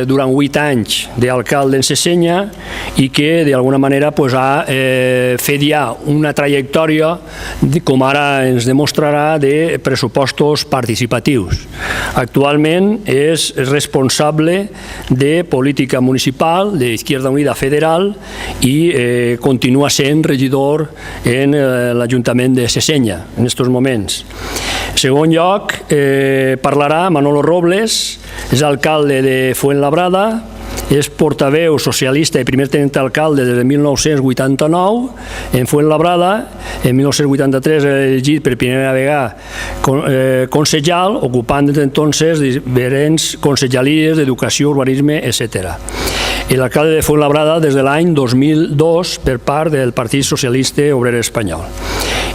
durant 8 anys d'alcalde en Sesenya i que d'alguna manera ha fet ja una trajectòria, com ara ens demostrarà, de pressupostos participatius. Actualment és responsable de política municipal de Izquierda Unida Federal i continua sent regidor en l'Ajuntament de Sesenya en aquests moments. En segon lloc, parlarà Manolo Robles, és alcalde de Fuenlabrada, és portaveu socialista i primer tenent alcalde des de 1989 en Fuenlabrada. En 1983 era elegit per primera vegada concejal, ocupant des d'entonces diferents conselleries d'educació, urbanisme, etc. L'alcalde de Fuenlabrada des de l'any 2002 per part del Partit Socialista Obrer Espanyol.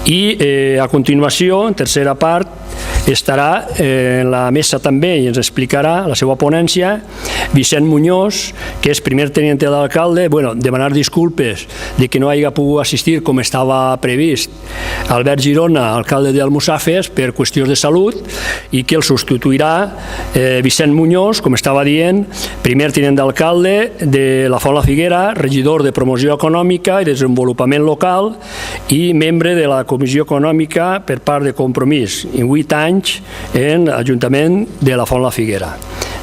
I a continuació, en tercera part, estarà en la mesa també i ens explicarà la seva ponència Vicent Muñoz, que és primer tenent d'alcalde. Demanar disculpes de que no hagi pogut assistir com estava previst Albert Girona, alcalde d'Almussafes, per qüestions de salut, i que el substituirà Vicent Muñoz, com estava dient, primer tinent d'alcalde de la Font la Figuera, regidor de Promoció Econòmica i Desenvolupament Local i membre de la Comissió Econòmica per part de Compromís, en 8 anys en l'Ajuntament de la Font la Figuera.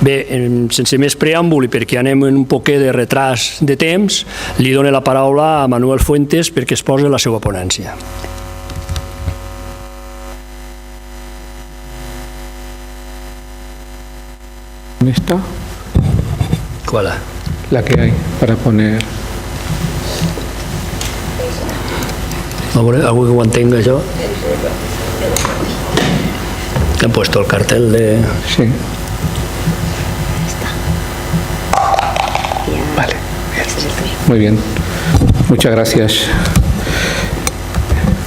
Bé, sense més preàmbul i perquè anem en un poquet de retras de temps, li dono la paraula a Manuel Fuentes perquè exposi la seva ponència. ¿Esta? ¿Cuál? La que hay para poner. A veure, algú que ho entenga, això? Han puesto el cartel de... Sí. Vale. Muy bien. Muchas gracias.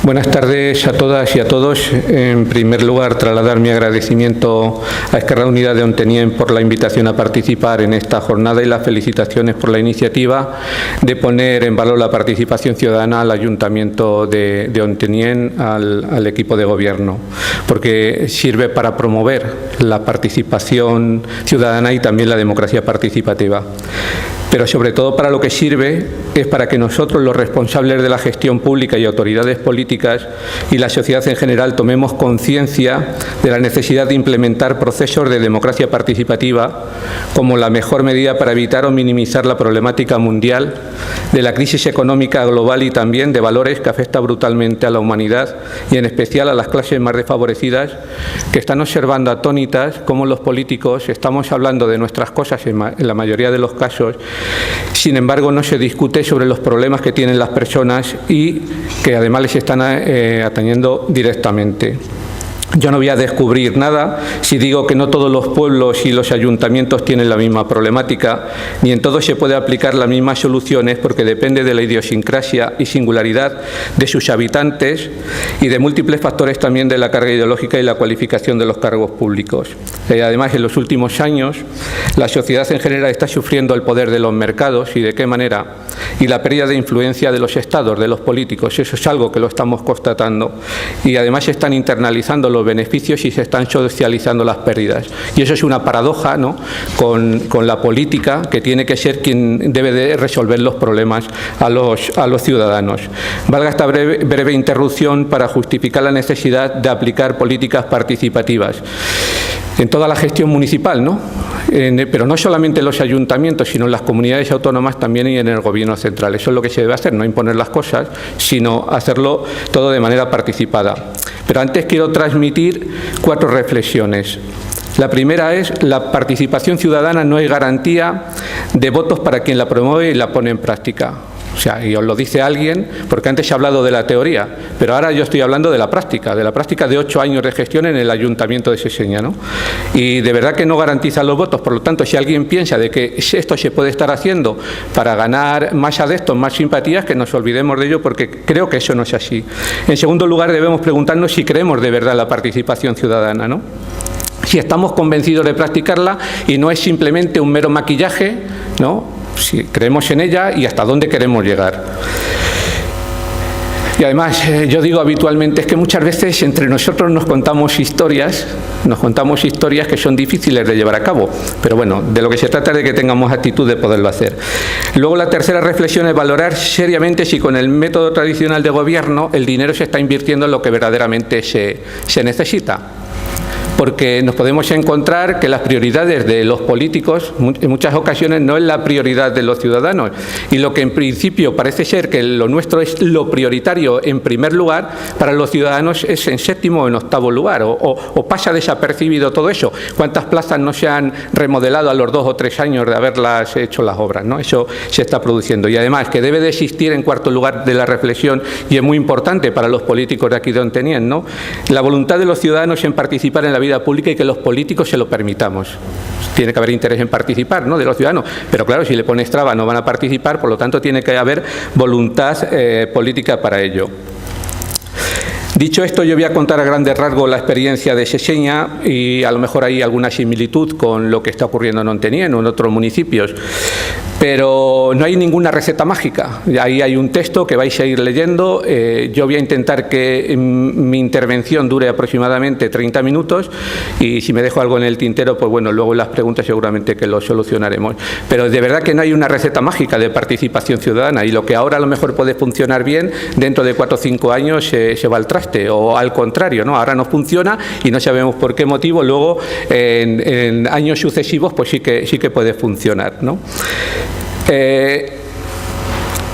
Buenas tardes a todas y a todos. En primer lugar, trasladar mi agradecimiento a Esquerra Unida de Ontinyent por la invitación a participar en esta jornada y las felicitaciones por la iniciativa de poner en valor la participación ciudadana al Ayuntamiento de Ontinyent, al equipo de gobierno, porque sirve para promover la participación ciudadana y también la democracia participativa. Pero sobre todo para lo que sirve es para que nosotros, los responsables de la gestión pública y autoridades políticas y la sociedad en general, tomemos conciencia de la necesidad de implementar procesos de democracia participativa como la mejor medida para evitar o minimizar la problemática mundial de la crisis económica global y también de valores que afecta brutalmente a la humanidad y en especial a las clases más desfavorecidas que están observando atónitas cómo los políticos estamos hablando de nuestras cosas en la mayoría de los casos. Sin embargo, no se discute sobre los problemas que tienen las personas y que además les están atañendo directamente. Yo no voy a descubrir nada si digo que no todos los pueblos y los ayuntamientos tienen la misma problemática, ni en todos se puede aplicar las mismas soluciones, porque depende de la idiosincrasia y singularidad de sus habitantes y de múltiples factores también de la carga ideológica y la cualificación de los cargos públicos. Además, en los últimos años, la sociedad en general está sufriendo el poder de los mercados y de qué manera, y la pérdida de influencia de los estados, de los políticos. Eso es algo que lo estamos constatando. Y además se están internalizando los beneficios y se están socializando las pérdidas. Y eso es una paradoja, ¿no?, con la política, que tiene que ser quien debe de resolver los problemas a los ciudadanos. Valga esta breve interrupción para justificar la necesidad de aplicar políticas participativas en toda la gestión municipal, ¿no? Pero no solamente en los ayuntamientos, sino en las comunidades autónomas también y en el gobierno central. Eso es lo que se debe hacer, no imponer las cosas, sino hacerlo todo de manera participada. Pero antes quiero transmitir 4 reflexiones. La primera es: la participación ciudadana no es garantía de votos para quien la promueve y la pone en práctica. O sea, y os lo dice alguien, porque antes se ha hablado de la teoría, pero ahora yo estoy hablando de la práctica de 8 años de gestión en el Ayuntamiento de Sesenya, ¿no? Y de verdad que no garantiza los votos. Por lo tanto, si alguien piensa de que esto se puede estar haciendo para ganar más adeptos, más simpatías, que nos olvidemos de ello, porque creo que eso no es así. En segundo lugar, debemos preguntarnos si creemos de verdad la participación ciudadana, ¿no? Si estamos convencidos de practicarla y no es simplemente un mero maquillaje, ¿no? Si creemos en ella y hasta dónde queremos llegar. Y además, yo digo habitualmente, es que muchas veces entre nosotros nos contamos historias que son difíciles de llevar a cabo, pero bueno, de lo que se trata es de que tengamos actitud de poderlo hacer. Luego, la tercera reflexión es valorar seriamente si con el método tradicional de gobierno el dinero se está invirtiendo en lo que verdaderamente se necesita. Porque nos podemos encontrar que las prioridades de los políticos en muchas ocasiones no es la prioridad de los ciudadanos, y lo que en principio parece ser que lo nuestro es lo prioritario en primer lugar, para los ciudadanos es en séptimo o en octavo lugar, o pasa desapercibido todo eso. ¿Cuántas plazas no se han remodelado a los 2 o 3 años de haberlas hecho las obras, ¿no? Eso se está produciendo. Y además que debe de existir, en cuarto lugar de la reflexión, y es muy importante para los políticos de aquí de Ontinyent, ¿no?, la voluntad de los ciudadanos en participar en la vida pública y que los políticos se lo permitamos. Tiene que haber interés en participar, ¿no?, de los ciudadanos, pero claro, si le pones traba no van a participar, por lo tanto tiene que haber voluntad política para ello. Dicho esto, yo voy a contar a grandes rasgos la experiencia de Seseña, y a lo mejor hay alguna similitud con lo que está ocurriendo en Ontinyent o en otros municipios. Pero no hay ninguna receta mágica. Ahí hay un texto que vais a ir leyendo. Yo voy a intentar que mi intervención dure aproximadamente 30 minutos, y si me dejo algo en el tintero, pues bueno, luego en las preguntas seguramente que lo solucionaremos. Pero de verdad que no hay una receta mágica de participación ciudadana, y lo que ahora a lo mejor puede funcionar bien, dentro de 4 o 5 años se va al traste, o al contrario, ¿no? Ahora no funciona y no sabemos por qué motivo, luego en años sucesivos pues sí que puede funcionar, ¿no?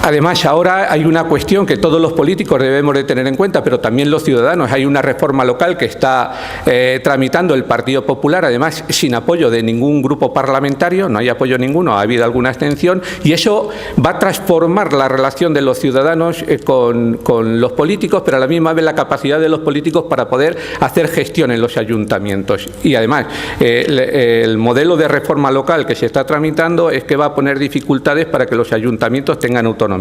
Además, ahora hay una cuestión que todos los políticos debemos de tener en cuenta, pero también los ciudadanos. Hay una reforma local que está tramitando el Partido Popular, además sin apoyo de ningún grupo parlamentario, no hay apoyo ninguno, ha habido alguna abstención, y eso va a transformar la relación de los ciudadanos con los políticos, pero a la misma vez la capacidad de los políticos para poder hacer gestión en los ayuntamientos. Y además, el modelo de reforma local que se está tramitando es que va a poner dificultades para que los ayuntamientos tengan autonomía.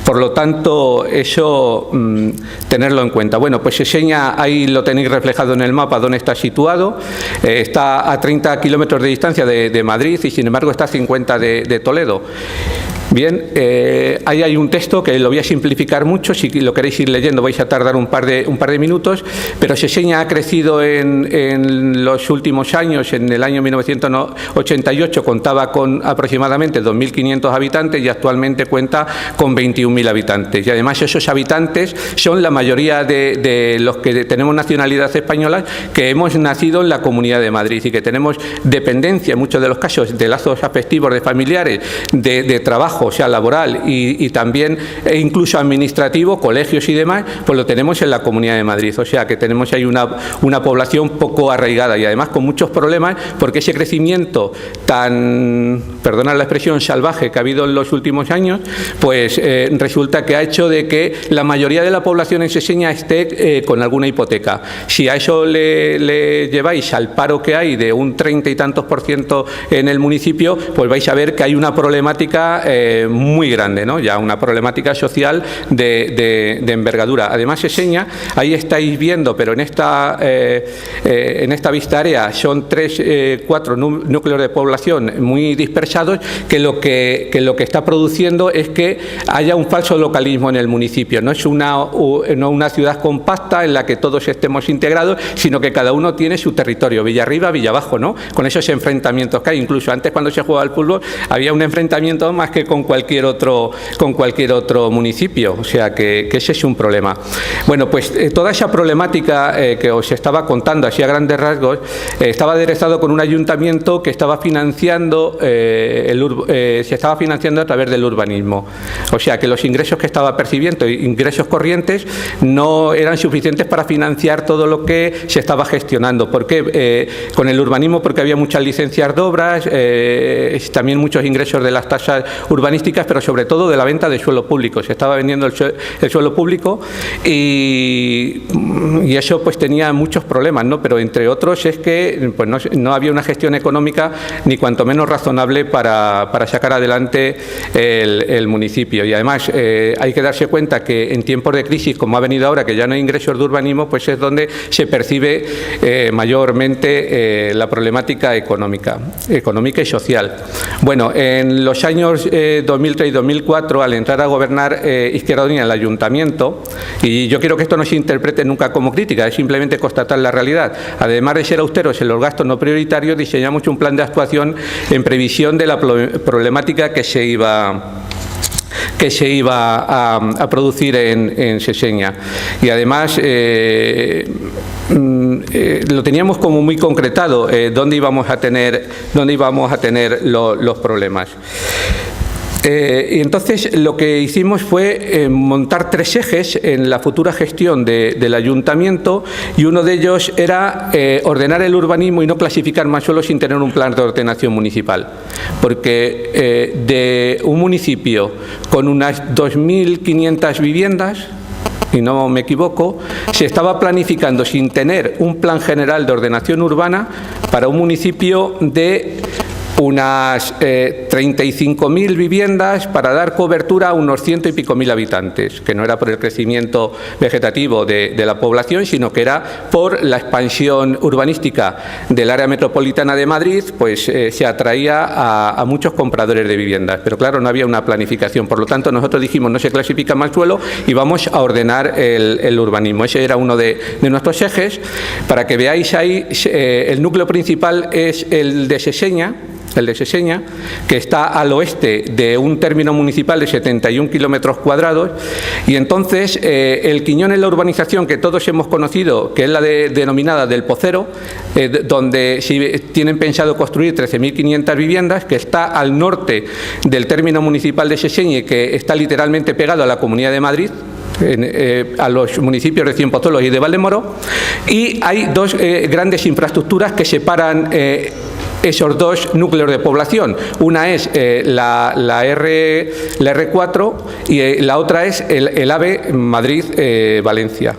Por lo tanto, eso tenerlo en cuenta. Bueno, pues Seseña, ahí lo tenéis reflejado en el mapa dónde está situado. Está a 30 kilómetros de distancia de Madrid, y sin embargo está a 50 de Toledo. Bien, ahí hay un texto que lo voy a simplificar mucho, si lo queréis ir leyendo vais a tardar un par de minutos, pero Seseña ha crecido en los últimos años. En el año 1988 contaba con aproximadamente 2.500 habitantes y actualmente cuenta con 21.000 habitantes. Y además esos habitantes son la mayoría de los que tenemos nacionalidad española, que hemos nacido en la Comunidad de Madrid y que tenemos dependencia en muchos de los casos de lazos afectivos, de familiares, de trabajo, o sea, laboral y también incluso administrativo, colegios y demás, pues lo tenemos en la Comunidad de Madrid. O sea, que tenemos ahí una población poco arraigada y además con muchos problemas, porque ese crecimiento tan, perdonad la expresión, salvaje que ha habido en los últimos años, pues resulta que ha hecho de que la mayoría de la población en Seseña esté con alguna hipoteca. Si a eso le lleváis al paro que hay de un 30 y tantos % en el municipio, pues vais a ver que hay una problemática muy grande, ¿no? Ya una problemática social de envergadura. Además, Seseña, ahí estáis viendo, pero en esta vista área son 4 núcleos de población muy dispersados, que lo que está produciendo es que haya un falso localismo en el municipio. No es una ciudad compacta en la que todos estemos integrados, sino que cada uno tiene su territorio, Villarriba, Villabajo, ¿no? Con esos enfrentamientos que hay. Incluso antes, cuando se jugaba al fútbol, había un enfrentamiento más que con cualquier otro municipio. O sea que ese es un problema. Bueno, pues toda esa problemática que os estaba contando así a grandes rasgos estaba aderezado con un ayuntamiento que estaba financiando se estaba financiando a través del urbanismo. O sea que los ingresos que estaba percibiendo, ingresos corrientes, no eran suficientes para financiar todo lo que se estaba gestionando. ¿Por qué? Con el urbanismo, porque había muchas licencias de obras, también muchos ingresos de las tasas urbanísticas, pero sobre todo de la venta de suelo público. Se estaba vendiendo el suelo público y eso pues tenía muchos problemas, ¿no? Pero entre otros es que pues no había una gestión económica ni cuanto menos razonable para sacar adelante el municipio. Y además hay que darse cuenta que en tiempos de crisis, como ha venido ahora, que ya no hay ingresos de urbanismo, pues es donde se percibe mayormente la problemática económica y social. Bueno, en los años 2003 y 2004, al entrar a gobernar Izquierda Unida en el ayuntamiento, y yo quiero que esto no se interprete nunca como crítica, es simplemente constatar la realidad. Además de ser austeros en los gastos no prioritarios, diseñamos un plan de actuación en previsión de la problemática que se iba a producir en Seseña. Y además lo teníamos como muy concretado dónde íbamos a tener los problemas. Y entonces lo que hicimos fue montar 3 ejes en la futura gestión del ayuntamiento, y uno de ellos era ordenar el urbanismo y no clasificar más suelo sin tener un plan de ordenación municipal, porque de un municipio con unas 2.500 viviendas, y no me equivoco, se estaba planificando sin tener un plan general de ordenación urbana para un municipio de unas 35.000 viviendas para dar cobertura a unos 100 y pico mil habitantes, que no era por el crecimiento vegetativo de la población, sino que era por la expansión urbanística del área metropolitana de Madrid, pues se atraía a muchos compradores de viviendas. Pero claro, no había una planificación. Por lo tanto, nosotros dijimos, no se clasifica mal suelo y vamos a ordenar el urbanismo. Ese era uno de nuestros ejes. Para que veáis ahí, el núcleo principal es el de Seseña, que está al oeste de un término municipal de 71 kilómetros cuadrados, y entonces el Quiñón es la urbanización que todos hemos conocido, que es la denominada del Pocero, donde tienen pensado construir 13.500 viviendas, que está al norte del término municipal de Seseña y que está literalmente pegado a la Comunidad de Madrid, a los municipios de Cienpozuelos y de Valdemoro, y hay 2 grandes infraestructuras que separan esos 2 núcleos de población. Una es la R4 y la otra es el AVE Madrid-Valencia.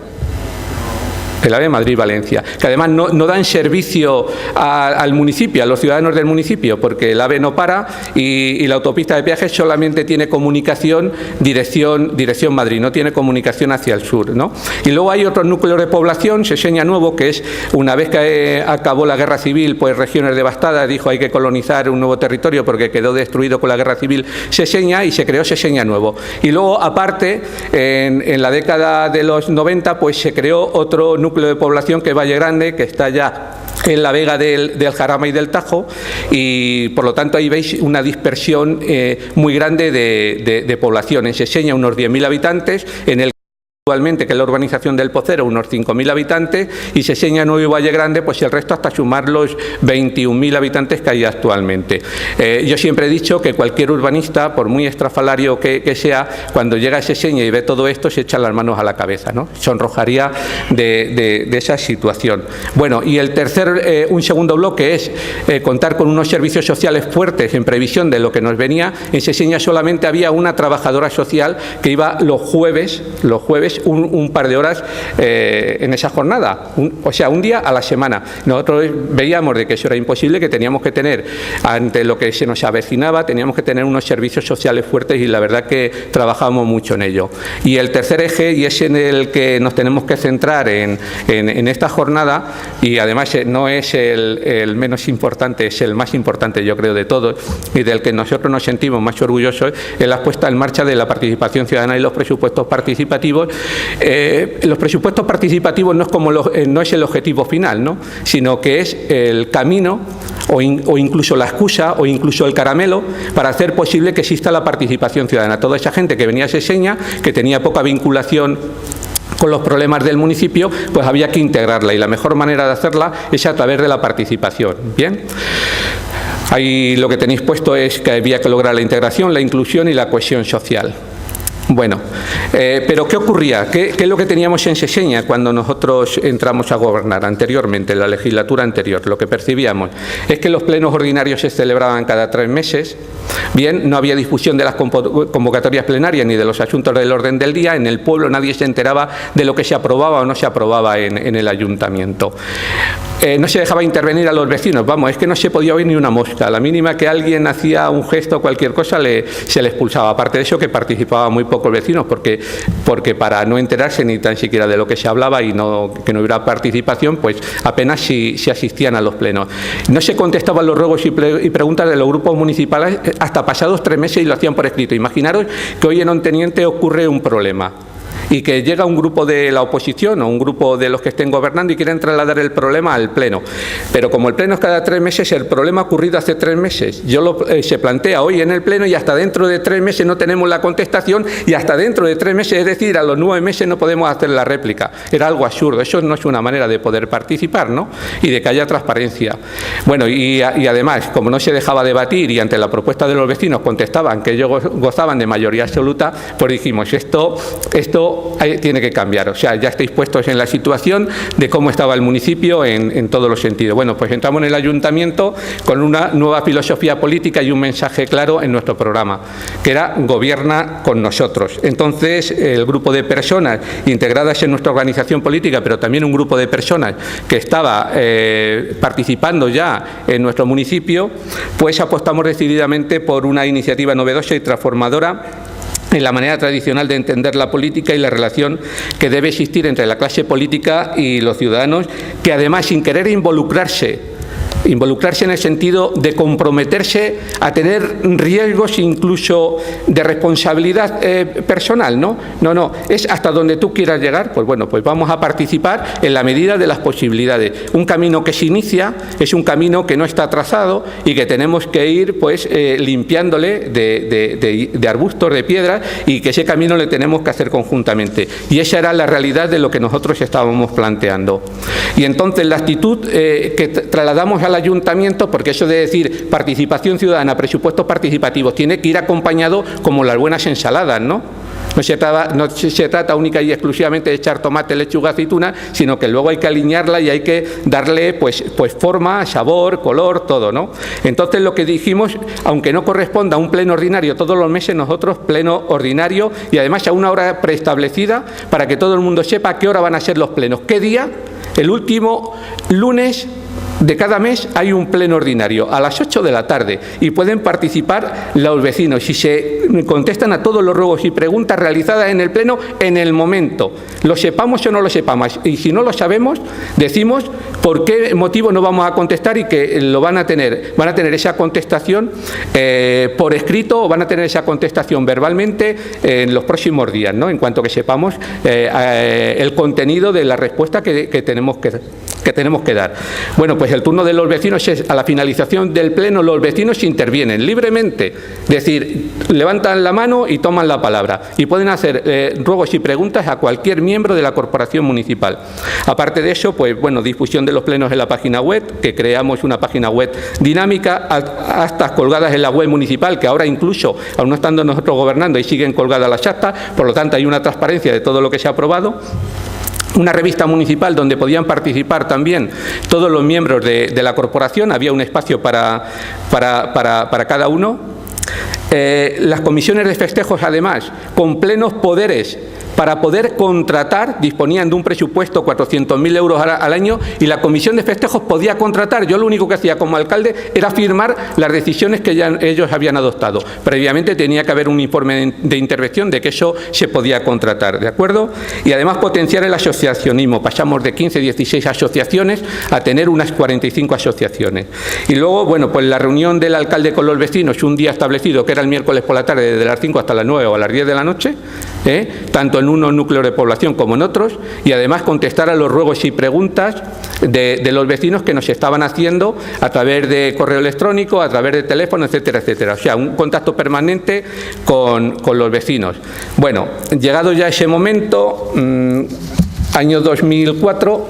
El AVE Madrid-Valencia, que además no dan servicio al municipio, a los ciudadanos del municipio, porque el AVE no para y la autopista de peaje solamente tiene comunicación dirección Madrid, no tiene comunicación hacia el sur, ¿no? Y luego hay otros núcleos de población, Seseña Nuevo, que es, una vez que acabó la guerra civil, pues regiones devastadas, dijo hay que colonizar un nuevo territorio porque quedó destruido con la guerra civil Seseña, y se creó Seseña Nuevo. Y luego, aparte, en la década de los 90, pues se creó otro núcleo de población, que es Valle Grande, que está ya en la vega del Jarama y del Tajo, y por lo tanto ahí veis una dispersión muy grande de población. En Seseña unos 10.000 habitantes, en el actualmente, que es la urbanización del Pocero, unos 5.000 habitantes, y Seseña Nuevo y Valle Grande, pues el resto hasta sumar los 21.000 habitantes que hay actualmente. Yo siempre he dicho que cualquier urbanista, por muy estrafalario que sea, cuando llega a Seseña y ve todo esto, se echa las manos a la cabeza, ¿no? Sonrojaría de esa situación. Bueno, y el tercer, un segundo bloque es contar con unos servicios sociales fuertes en previsión de lo que nos venía. En Seseña solamente había una trabajadora social que iba los jueves un par de horas en esa jornada, o sea, un día a la semana. Nosotros veíamos de que eso era imposible, que teníamos que tener, ante lo que se nos avecinaba, teníamos que tener unos servicios sociales fuertes, y la verdad que trabajamos mucho en ello. Y el tercer eje, y es en el que nos tenemos que centrar en esta jornada, y además no es el menos importante, es el más importante, yo creo, de todos, y del que nosotros nos sentimos más orgullosos, es la puesta en marcha de la participación ciudadana y los presupuestos participativos. Los presupuestos participativos no es el objetivo final, ¿no? Sino que es el camino o incluso la excusa o incluso el caramelo para hacer posible que exista la participación ciudadana. Toda esa gente que venía a Seseña, que tenía poca vinculación con los problemas del municipio, pues había que integrarla, y la mejor manera de hacerla es a través de la participación. Bien. Ahí lo que tenéis puesto es que había que lograr la integración, la inclusión y la cohesión social. Bueno, pero ¿qué ocurría? ¿Qué es lo que teníamos en Seseña cuando nosotros entramos a gobernar anteriormente, en la legislatura anterior? Lo que percibíamos es que los plenos ordinarios se celebraban cada 3 meses. Bien, no había difusión de las convocatorias plenarias ni de los asuntos del orden del día. En el pueblo nadie se enteraba de lo que se aprobaba o no se aprobaba en el ayuntamiento. No se dejaba intervenir a los vecinos. Vamos, es que no se podía oír ni una mosca. A la mínima que alguien hacía un gesto o cualquier cosa se le expulsaba. Aparte de eso, que participaba muy pocos vecinos porque para no enterarse ni tan siquiera de lo que se hablaba y que no hubiera participación, pues apenas si asistían a los plenos. No se contestaban los ruegos y preguntas de los grupos municipales hasta pasados 3 meses y lo hacían por escrito. Imaginaros que hoy en Onteniente ocurre un problema y que llega un grupo de la oposición o un grupo de los que estén gobernando y quieren trasladar el problema al Pleno. Pero como el Pleno es cada 3 meses, el problema ha ocurrido hace 3 meses. Se plantea hoy en el Pleno y hasta dentro de 3 meses no tenemos la contestación y hasta dentro de 3 meses, es decir, a los 9 meses no podemos hacer la réplica. Era algo absurdo. Eso no es una manera de poder participar, ¿no? Y de que haya transparencia. Bueno, y además, como no se dejaba debatir y ante la propuesta de los vecinos contestaban que ellos gozaban de mayoría absoluta, pues dijimos, esto tiene que cambiar. O sea, ya estáis puestos en la situación de cómo estaba el municipio en todos los sentidos. Bueno, pues entramos en el ayuntamiento con una nueva filosofía política y un mensaje claro en nuestro programa, que era gobierna con nosotros. Entonces, el grupo de personas integradas en nuestra organización política, pero también un grupo de personas que estaba participando ya en nuestro municipio, pues apostamos decididamente por una iniciativa novedosa y transformadora en la manera tradicional de entender la política y la relación que debe existir entre la clase política y los ciudadanos, que además, sin querer involucrarse en el sentido de comprometerse a tener riesgos incluso de responsabilidad personal, ¿no? No, es hasta donde tú quieras llegar, pues bueno, pues vamos a participar en la medida de las posibilidades. Un camino que se inicia es un camino que no está trazado y que tenemos que ir pues limpiándole de arbustos, de piedras, y que ese camino le tenemos que hacer conjuntamente. Y esa era la realidad de lo que nosotros estábamos planteando. Y entonces la actitud que trasladamos al ayuntamiento, porque eso de decir participación ciudadana, presupuestos participativos, tiene que ir acompañado como las buenas ensaladas, ¿no? No se trata única y exclusivamente de echar tomate, lechuga, aceituna, sino que luego hay que alinearla y hay que darle pues forma, sabor, color, todo, ¿no? Entonces lo que dijimos, aunque no corresponda a un pleno ordinario todos los meses, nosotros pleno ordinario y además a una hora preestablecida para que todo el mundo sepa a qué hora van a ser los plenos, qué día. El último lunes de cada mes hay un pleno ordinario a las 8 de la tarde y pueden participar los vecinos y se contestan a todos los ruegos y preguntas realizadas en el pleno en el momento, lo sepamos o no lo sepamos, y si no lo sabemos decimos por qué motivo no vamos a contestar y que lo van a tener esa contestación por escrito o van a tener esa contestación verbalmente en los próximos días, ¿no? En cuanto que sepamos el contenido de la respuesta que tenemos que dar. Bueno, pues el turno de los vecinos es a la finalización del pleno, los vecinos intervienen libremente, es decir, levantan la mano y toman la palabra y pueden hacer ruegos y preguntas a cualquier miembro de la corporación municipal. Aparte de eso, pues bueno, difusión de los plenos en la página web, que creamos una página web dinámica, actas colgadas en la web municipal, que ahora incluso, aún no estando nosotros gobernando, y siguen colgadas las actas, por lo tanto hay una transparencia de todo lo que se ha aprobado. Una revista municipal donde podían participar también todos los miembros de la corporación, había un espacio para cada uno. Las comisiones de festejos, además, con plenos poderes para poder contratar, disponían de un presupuesto 400.000 euros al año y la comisión de festejos podía contratar. Yo lo único que hacía como alcalde era firmar las decisiones que ya ellos habían adoptado. Previamente tenía que haber un informe de intervención de que eso se podía contratar, ¿de acuerdo? Y además potenciar el asociacionismo. Pasamos de 15, 16 asociaciones a tener unas 45 asociaciones. Y luego, bueno, pues la reunión del alcalde con los vecinos, un día establecido que era el miércoles por la tarde, desde las 5 hasta las 9 o a las 10 de la noche, tanto en unos núcleos de población como en otros, y además contestar a los ruegos y preguntas de los vecinos que nos estaban haciendo a través de correo electrónico, a través de teléfono, etcétera, etcétera. O sea, un contacto permanente con los vecinos. Bueno, llegado ya ese momento, año 2004,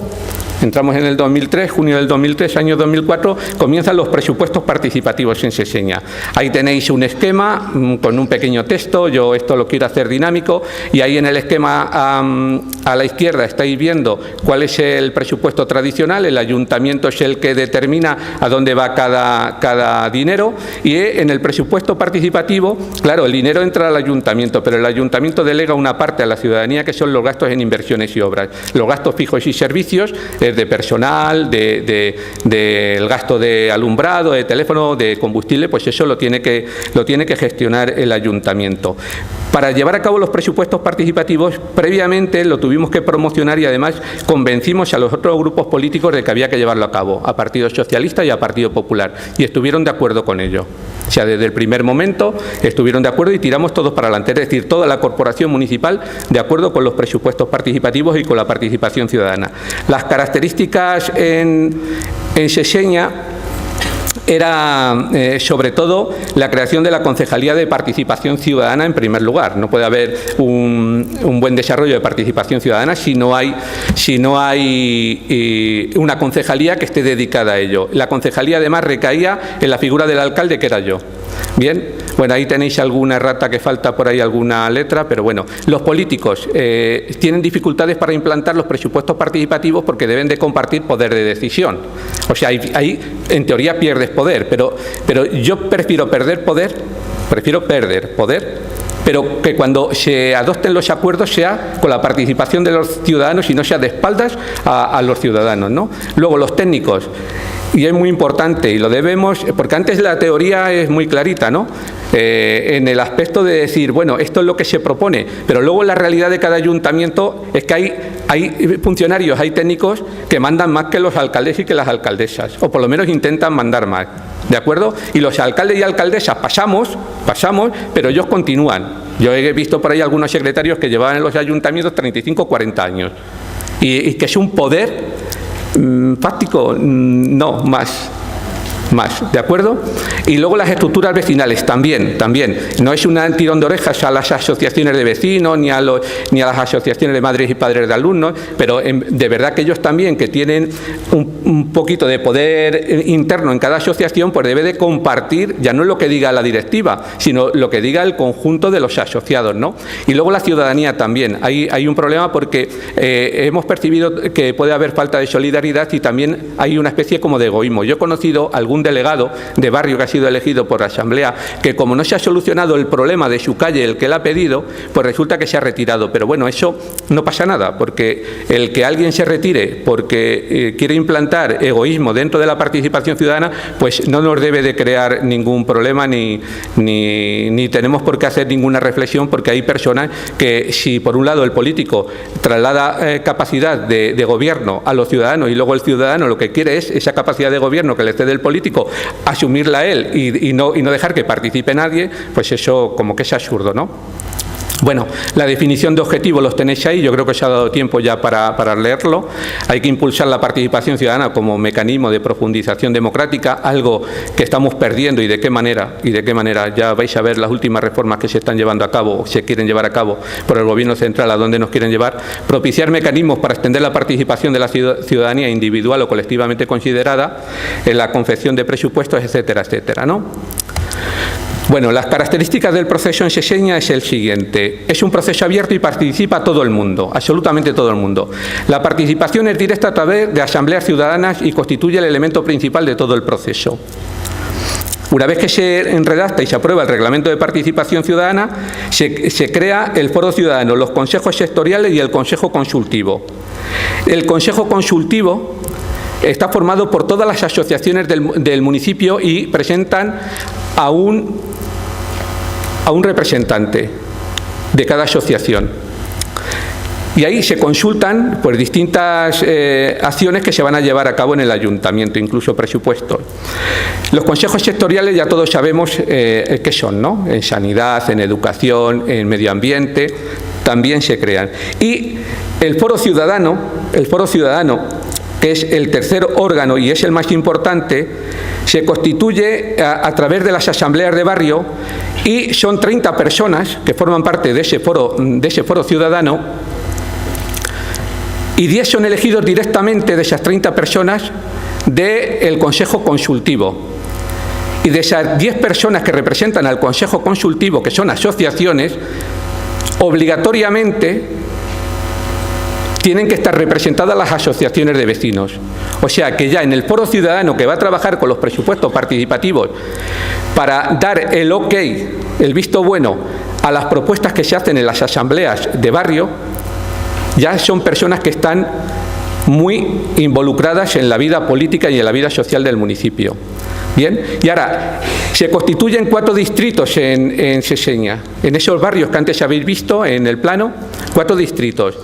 entramos en el 2003, junio del 2003, año 2004, comienzan los presupuestos participativos en Seseña. Ahí tenéis un esquema con un pequeño texto, yo esto lo quiero hacer dinámico, y ahí en el esquema a la izquierda estáis viendo cuál es el presupuesto tradicional, el ayuntamiento es el que determina a dónde va cada dinero, y en el presupuesto participativo, claro, el dinero entra al ayuntamiento, pero el ayuntamiento delega una parte a la ciudadanía que son los gastos en inversiones y obras, los gastos fijos y servicios, de personal, del gasto de alumbrado, de teléfono, de combustible, pues eso lo tiene que gestionar el ayuntamiento. Para llevar a cabo los presupuestos participativos, previamente lo tuvimos que promocionar y además convencimos a los otros grupos políticos de que había que llevarlo a cabo, a Partido Socialista y a Partido Popular, y estuvieron de acuerdo con ello. O sea, desde el primer momento estuvieron de acuerdo y tiramos todos para adelante, es decir, toda la corporación municipal de acuerdo con los presupuestos participativos y con la participación ciudadana. Las características en Seseña era sobre todo la creación de la Concejalía de Participación Ciudadana en primer lugar. No puede haber un buen desarrollo de participación ciudadana si no hay una concejalía que esté dedicada a ello. La concejalía además recaía en la figura del alcalde, que era yo. Bien, bueno, ahí tenéis alguna errata que falta por ahí, alguna letra, pero bueno, los políticos tienen dificultades para implantar los presupuestos participativos porque deben de compartir poder de decisión. O sea, ahí en teoría pierdes poder, pero yo prefiero perder poder, pero que cuando se adopten los acuerdos sea con la participación de los ciudadanos y no sea de espaldas a los ciudadanos, ¿no? Luego, los técnicos. Y es muy importante, y lo debemos, porque antes la teoría es muy clarita, ¿no? En el aspecto de decir, bueno, esto es lo que se propone, pero luego en la realidad de cada ayuntamiento es que hay funcionarios, hay técnicos que mandan más que los alcaldes y que las alcaldesas, o por lo menos intentan mandar más, ¿de acuerdo? Y los alcaldes y alcaldesas pasamos, pero ellos continúan. Yo he visto por ahí algunos secretarios que llevaban en los ayuntamientos 35 o 40 años, y que es un poder fáctico, no, más, ¿de acuerdo? Y luego las estructuras vecinales también. No es un tirón de orejas a las asociaciones de vecinos ni a las asociaciones de madres y padres de alumnos, pero de verdad que ellos también, que tienen un poquito de poder interno en cada asociación, pues debe de compartir, ya no es lo que diga la directiva, sino lo que diga el conjunto de los asociados, ¿no? Y luego la ciudadanía también. Hay un problema porque hemos percibido que puede haber falta de solidaridad y también hay una especie como de egoísmo. Yo he conocido algún delegado de barrio que ha sido elegido por la Asamblea, que como no se ha solucionado el problema de su calle, el que él ha pedido, pues resulta que se ha retirado. Pero bueno, eso no pasa nada, porque el que alguien se retire porque quiere implantar egoísmo dentro de la participación ciudadana, pues no nos debe de crear ningún problema ni tenemos por qué hacer ninguna reflexión, porque hay personas que, si por un lado el político traslada capacidad de gobierno a los ciudadanos y luego el ciudadano lo que quiere es esa capacidad de gobierno que le cede el político, asumirla a él y no dejar que participe nadie, pues eso como que es absurdo, ¿no? Bueno, la definición de objetivos los tenéis ahí, yo creo que se ha dado tiempo ya para leerlo. Hay que impulsar la participación ciudadana como mecanismo de profundización democrática, algo que estamos perdiendo y de qué manera, ya vais a ver las últimas reformas que se están llevando a cabo o se quieren llevar a cabo por el Gobierno central, a dónde nos quieren llevar. Propiciar mecanismos para extender la participación de la ciudadanía individual o colectivamente considerada en la confección de presupuestos, etcétera, etcétera, ¿no? Bueno, las características del proceso en Seseña es el siguiente. Es un proceso abierto y participa todo el mundo, absolutamente todo el mundo. La participación es directa a través de asambleas ciudadanas y constituye el elemento principal de todo el proceso. Una vez que se redacta y se aprueba el reglamento de participación ciudadana, se crea el foro ciudadano, los consejos sectoriales y el consejo consultivo. El consejo consultivo está formado por todas las asociaciones del municipio y presentan a un representante de cada asociación. Y ahí se consultan pues distintas acciones que se van a llevar a cabo en el ayuntamiento, incluso presupuestos. Los consejos sectoriales ya todos sabemos qué son, ¿no? En sanidad, en educación, en medio ambiente, también se crean. Y el foro ciudadano, que es el tercer órgano y es el más importante, se constituye a través de las asambleas de barrio y son 30 personas que forman parte de ese foro ciudadano y 10 son elegidos directamente de esas 30 personas del Consejo Consultivo. Y de esas 10 personas que representan al Consejo Consultivo, que son asociaciones, obligatoriamente tienen que estar representadas las asociaciones de vecinos. O sea que ya en el foro ciudadano que va a trabajar con los presupuestos participativos para dar el ok, el visto bueno a las propuestas que se hacen en las asambleas de barrio, ya son personas que están muy involucradas en la vida política y en la vida social del municipio. Bien, y ahora se constituyen 4 distritos en Seseña, en esos barrios que antes habéis visto en el plano, 4 distritos.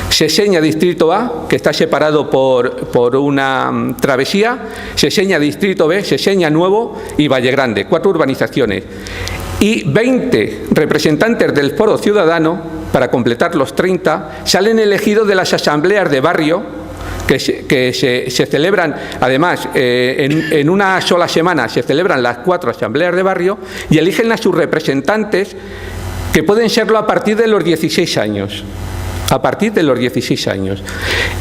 Seseña Distrito A, que está separado por una travesía, Seseña Distrito B, Seseña Nuevo y Valle Grande, 4 urbanizaciones. Y 20 representantes del Foro Ciudadano, para completar los 30, salen elegidos de las asambleas de barrio, que se celebran, además, en una sola semana se celebran las 4 asambleas de barrio y eligen a sus representantes, que pueden serlo a partir de los 16 años. A partir de los 16 años.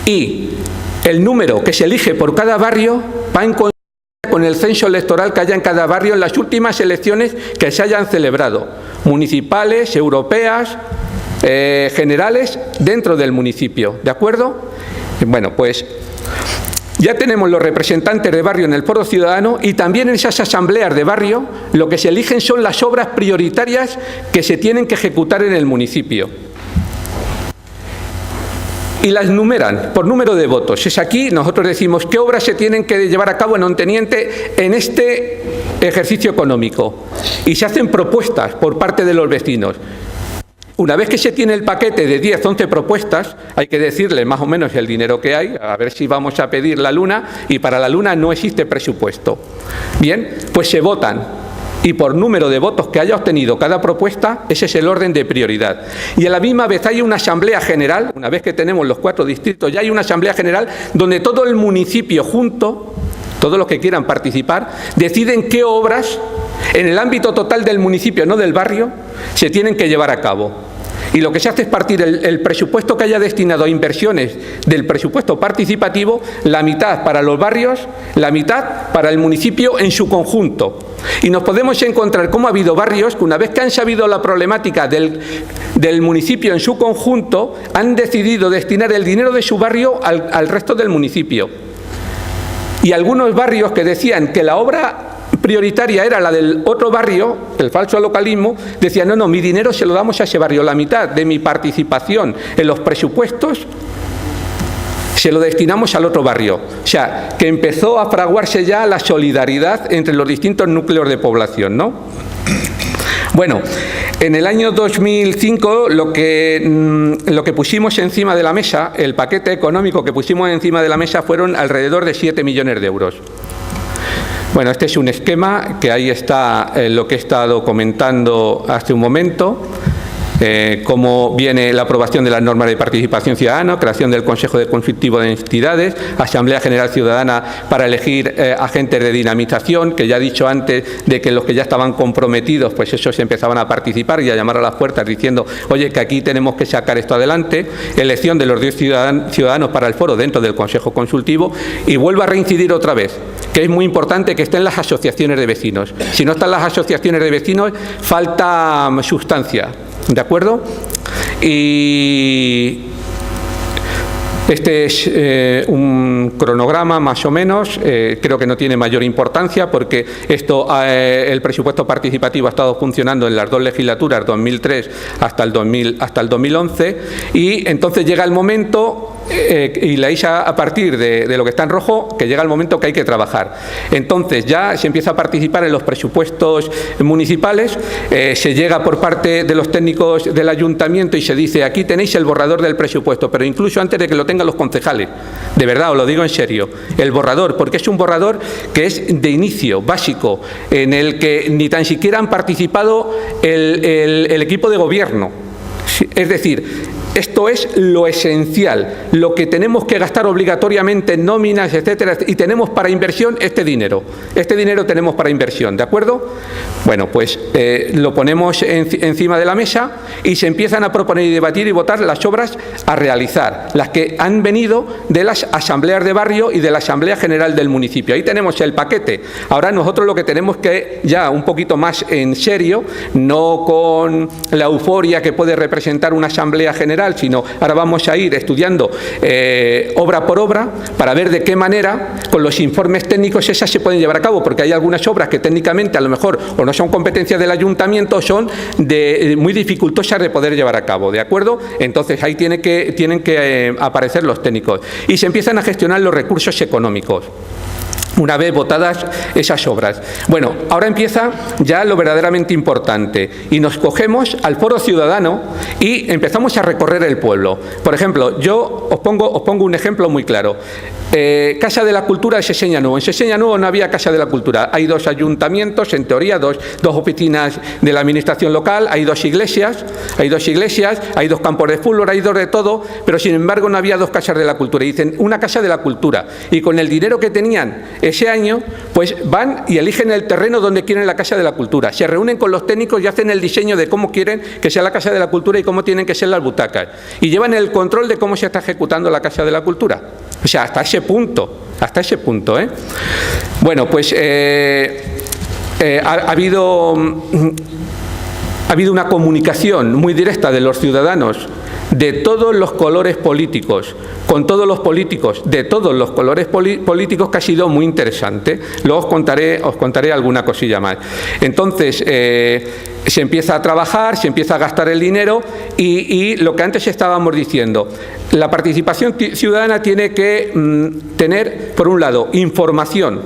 Y el número que se elige por cada barrio va en consonancia con el censo electoral que haya en cada barrio en las últimas elecciones que se hayan celebrado, municipales, europeas, generales, dentro del municipio. ¿De acuerdo? Bueno, pues ya tenemos los representantes de barrio en el foro ciudadano, y también en esas asambleas de barrio lo que se eligen son las obras prioritarias que se tienen que ejecutar en el municipio. Y las numeran por número de votos. Es aquí, nosotros decimos qué obras se tienen que llevar a cabo en Onteniente en este ejercicio económico. Y se hacen propuestas por parte de los vecinos. Una vez que se tiene el paquete de 10, 11 propuestas, hay que decirle más o menos el dinero que hay, a ver si vamos a pedir la luna, y para la luna no existe presupuesto. Bien, pues se votan. Y por número de votos que haya obtenido cada propuesta, ese es el orden de prioridad. Y a la misma vez hay una asamblea general, una vez que tenemos los 4 distritos, ya hay una asamblea general donde todo el municipio junto, todos los que quieran participar, deciden qué obras, en el ámbito total del municipio, no del barrio, se tienen que llevar a cabo. Y lo que se hace es partir el presupuesto que haya destinado a inversiones del presupuesto participativo, la mitad para los barrios, la mitad para el municipio en su conjunto. Y nos podemos encontrar cómo ha habido barrios que, una vez que han sabido la problemática del municipio en su conjunto, han decidido destinar el dinero de su barrio al resto del municipio. Y algunos barrios que decían que la obra prioritaria era la del otro barrio, el falso localismo, decían no, mi dinero se lo damos a ese barrio, la mitad de mi participación en los presupuestos se lo destinamos al otro barrio. O sea, que empezó a fraguarse ya la solidaridad entre los distintos núcleos de población, ¿no? Bueno, en el año 2005 lo que pusimos encima de la mesa, el paquete económico que pusimos encima de la mesa, fueron alrededor de 7 millones de euros. Bueno, este es un esquema que ahí está lo que he estado comentando hace un momento. Cómo viene la aprobación de las normas de participación ciudadana, creación del Consejo de Consultivo de Entidades, Asamblea General Ciudadana para elegir agentes de dinamización, que ya he dicho antes de que los que ya estaban comprometidos, pues esos empezaban a participar y a llamar a las puertas diciendo, oye, que aquí tenemos que sacar esto adelante, elección de los 10 ciudadanos para el foro dentro del Consejo Consultivo, y vuelvo a reincidir otra vez, que es muy importante que estén las asociaciones de vecinos. Si no están las asociaciones de vecinos, falta sustancia. ¿De acuerdo? Y este es un cronograma más o menos, creo que no tiene mayor importancia porque el presupuesto participativo ha estado funcionando en las 2 legislaturas, 2003 hasta el 2011, y entonces llega el momento, y la ISA a partir de lo que está en rojo, que llega el momento que hay que trabajar. Entonces ya se empieza a participar en los presupuestos municipales, se llega por parte de los técnicos del ayuntamiento y se dice, aquí tenéis el borrador del presupuesto, pero incluso antes de que lo tengan los concejales, de verdad, os lo digo en serio, el borrador, porque es un borrador que es de inicio, básico, en el que ni tan siquiera han participado el equipo de gobierno. Es decir, Esto es lo esencial, lo que tenemos que gastar obligatoriamente en nóminas, etcétera, y tenemos para inversión este dinero. Este dinero tenemos para inversión, ¿de acuerdo? Bueno, pues lo ponemos encima de la mesa y se empiezan a proponer y debatir y votar las obras a realizar, las que han venido de las asambleas de barrio y de la Asamblea General del municipio. Ahí tenemos el paquete. Ahora nosotros lo que tenemos que, ya un poquito más en serio, no con la euforia que puede representar una Asamblea General, sino ahora vamos a ir estudiando obra por obra para ver de qué manera con los informes técnicos esas se pueden llevar a cabo, porque hay algunas obras que técnicamente a lo mejor o no son competencias del ayuntamiento o son muy dificultosas de poder llevar a cabo, ¿de acuerdo? Entonces ahí tienen que aparecer los técnicos y se empiezan a gestionar los recursos económicos una vez votadas esas obras. Bueno, ahora empieza ya lo verdaderamente importante y nos cogemos al foro ciudadano y empezamos a recorrer el pueblo. Por ejemplo, yo os pongo un ejemplo muy claro. Casa de la Cultura de Seseña Nuevo. En Seseña Nuevo no había Casa de la Cultura. Hay 2 ayuntamientos, en teoría, dos oficinas de la administración local, hay 2 iglesias, hay 2 campos de fútbol, hay 2 de todo, pero sin embargo no había 2 casas de la cultura. Y dicen, una casa de la cultura. Y con el dinero que tenían ese año, pues van y eligen el terreno donde quieren la Casa de la Cultura. Se reúnen con los técnicos y hacen el diseño de cómo quieren que sea la Casa de la Cultura y cómo tienen que ser las butacas. Y llevan el control de cómo se está ejecutando la Casa de la Cultura. O sea, hasta ese punto, ¿eh? Bueno, pues ha habido una comunicación muy directa de los ciudadanos de todos los colores políticos, con todos los políticos de todos los colores políticos, que ha sido muy interesante. Luego os contaré alguna cosilla más. Entonces, se empieza a trabajar, se empieza a gastar el dinero y lo que antes estábamos diciendo, la participación ciudadana tiene que tener, por un lado, información,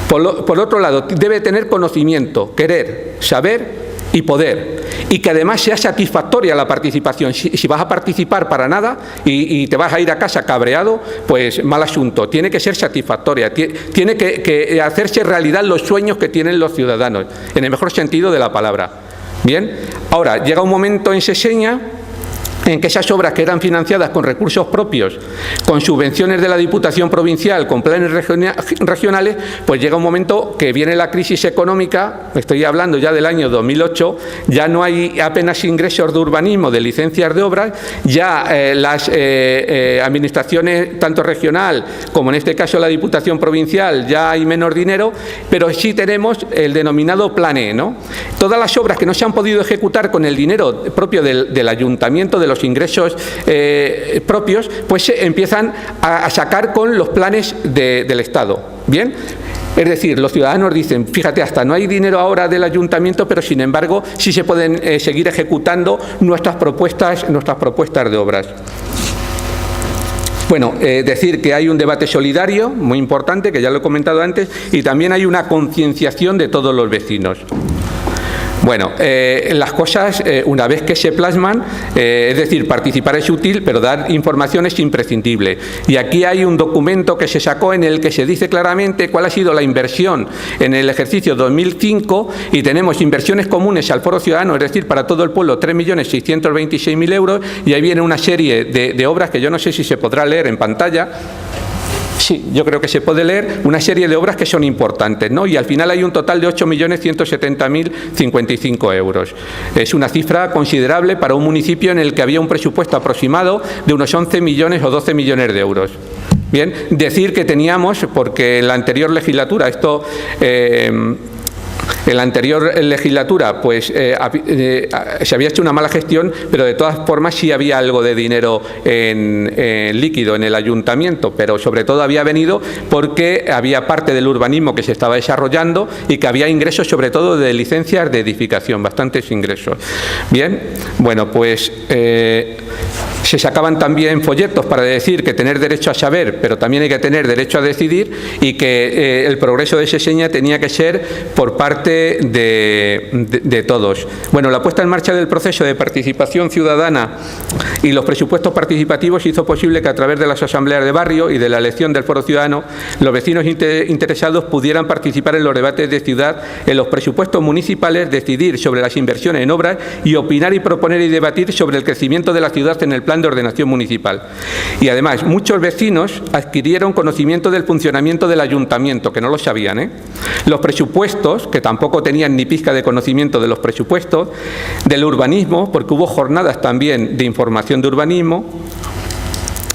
por otro lado, debe tener conocimiento, querer, saber y poder, y que además sea satisfactoria la participación. Si vas a participar para nada y te vas a ir a casa cabreado, pues mal asunto. Tiene que ser satisfactoria, tiene que hacerse realidad los sueños que tienen los ciudadanos, en el mejor sentido de la palabra. Bien, ahora llega un momento en Seseña en que esas obras que eran financiadas con recursos propios, con subvenciones de la Diputación Provincial, con planes regionales, pues llega un momento que viene la crisis económica, estoy hablando ya del año 2008, ya no hay apenas ingresos de urbanismo, de licencias de obras, ya las administraciones, tanto regional como en este caso la Diputación Provincial, ya hay menos dinero, pero sí tenemos el denominado Plan E, ¿no? Todas las obras que no se han podido ejecutar con el dinero propio del ayuntamiento, de los ingresos propios, pues se empiezan a sacar con los planes del Estado. ¿Bien? Es decir, los ciudadanos dicen, fíjate, hasta no hay dinero ahora del ayuntamiento, pero sin embargo sí se pueden seguir ejecutando nuestras propuestas de obras. Bueno, decir que hay un debate solidario muy importante, que ya lo he comentado antes, y también hay una concienciación de todos los vecinos. Bueno, las cosas, una vez que se plasman, es decir, participar es útil, pero dar información es imprescindible. Y aquí hay un documento que se sacó en el que se dice claramente cuál ha sido la inversión en el ejercicio 2005 y tenemos inversiones comunes al Foro Ciudadano, es decir, para todo el pueblo, 3.626.000 euros, y ahí viene una serie de obras que yo no sé si se podrá leer en pantalla. Sí, yo creo que se puede leer una serie de obras que son importantes, ¿no? Y al final hay un total de 8.170.055 euros. Es una cifra considerable para un municipio en el que había un presupuesto aproximado de unos 11 millones o 12 millones de euros. Bien, decir que teníamos, porque en la anterior legislatura, en la anterior legislatura pues se había hecho una mala gestión, pero de todas formas sí había algo de dinero en líquido en el ayuntamiento, pero sobre todo había venido porque había parte del urbanismo que se estaba desarrollando y que había ingresos sobre todo de licencias de edificación, bastantes ingresos. Bien, bueno, pues Se sacaban también folletos para decir que tener derecho a saber, pero también hay que tener derecho a decidir, y que el progreso de Seseña tenía que ser por parte de todos. Bueno, la puesta en marcha del proceso de participación ciudadana y los presupuestos participativos hizo posible que a través de las asambleas de barrio y de la elección del foro ciudadano, los vecinos interesados pudieran participar en los debates de ciudad, en los presupuestos municipales, decidir sobre las inversiones en obras y opinar y proponer y debatir sobre el crecimiento de la ciudad en el plan de ordenación municipal. Y además, muchos vecinos adquirieron conocimiento del funcionamiento del ayuntamiento, que no lo sabían, Los presupuestos, que tampoco tenían ni pizca de conocimiento de los presupuestos, del urbanismo, porque hubo jornadas también de información de urbanismo.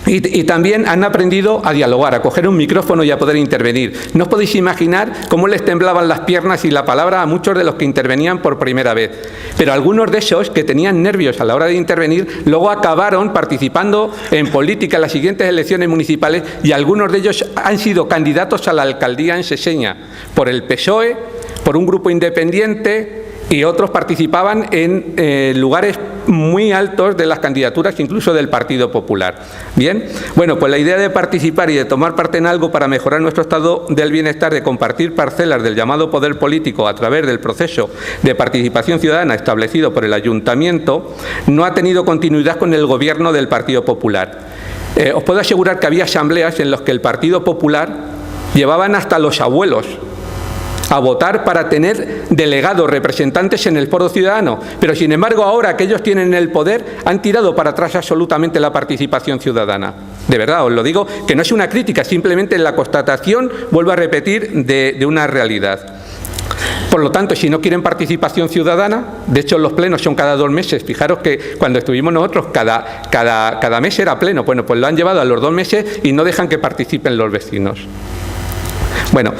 Y también han aprendido a dialogar, a coger un micrófono y a poder intervenir. No os podéis imaginar cómo les temblaban las piernas y la palabra a muchos de los que intervenían por primera vez. Pero algunos de esos que tenían nervios a la hora de intervenir, luego acabaron participando en política en las siguientes elecciones municipales, y algunos de ellos han sido candidatos a la alcaldía en Seseña por el PSOE, por un grupo independiente, y otros participaban en lugares muy altos de las candidaturas, incluso del Partido Popular. Bien, bueno, pues la idea de participar y de tomar parte en algo para mejorar nuestro estado del bienestar, de compartir parcelas del llamado poder político a través del proceso de participación ciudadana establecido por el Ayuntamiento, no ha tenido continuidad con el gobierno del Partido Popular. Os puedo asegurar que había asambleas en las que el Partido Popular llevaban hasta los abuelos a votar para tener delegados, representantes en el foro ciudadano, pero sin embargo ahora que ellos tienen el poder han tirado para atrás absolutamente la participación ciudadana. De verdad, os lo digo, que no es una crítica, simplemente la constatación, vuelvo a repetir, de una realidad. Por lo tanto, si no quieren participación ciudadana, de hecho los plenos son cada 2 meses, fijaros que cuando estuvimos nosotros cada mes era pleno, bueno, pues lo han llevado a los 2 meses y no dejan que participen los vecinos. Bueno,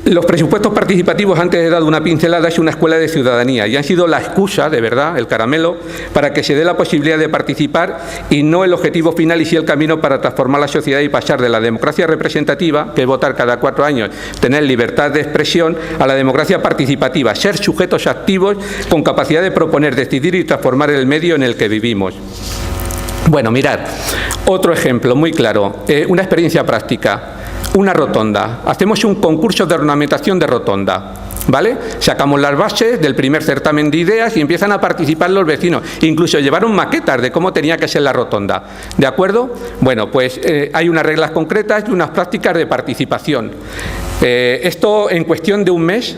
los presupuestos participativos, antes he dado una pincelada, es una escuela de ciudadanía y han sido la excusa, de verdad, el caramelo, para que se dé la posibilidad de participar y no el objetivo final y sí el camino para transformar la sociedad y pasar de la democracia representativa, que es votar cada 4 años, tener libertad de expresión, a la democracia participativa, ser sujetos activos con capacidad de proponer, decidir y transformar el medio en el que vivimos. Bueno, mirad, otro ejemplo muy claro, una experiencia práctica. Una rotonda. Hacemos un concurso de ornamentación de rotonda, ¿vale? Sacamos las bases del primer certamen de ideas y empiezan a participar los vecinos. Incluso llevaron maquetas de cómo tenía que ser la rotonda. ¿De acuerdo? Bueno, pues hay unas reglas concretas y unas prácticas de participación. Esto en cuestión de un mes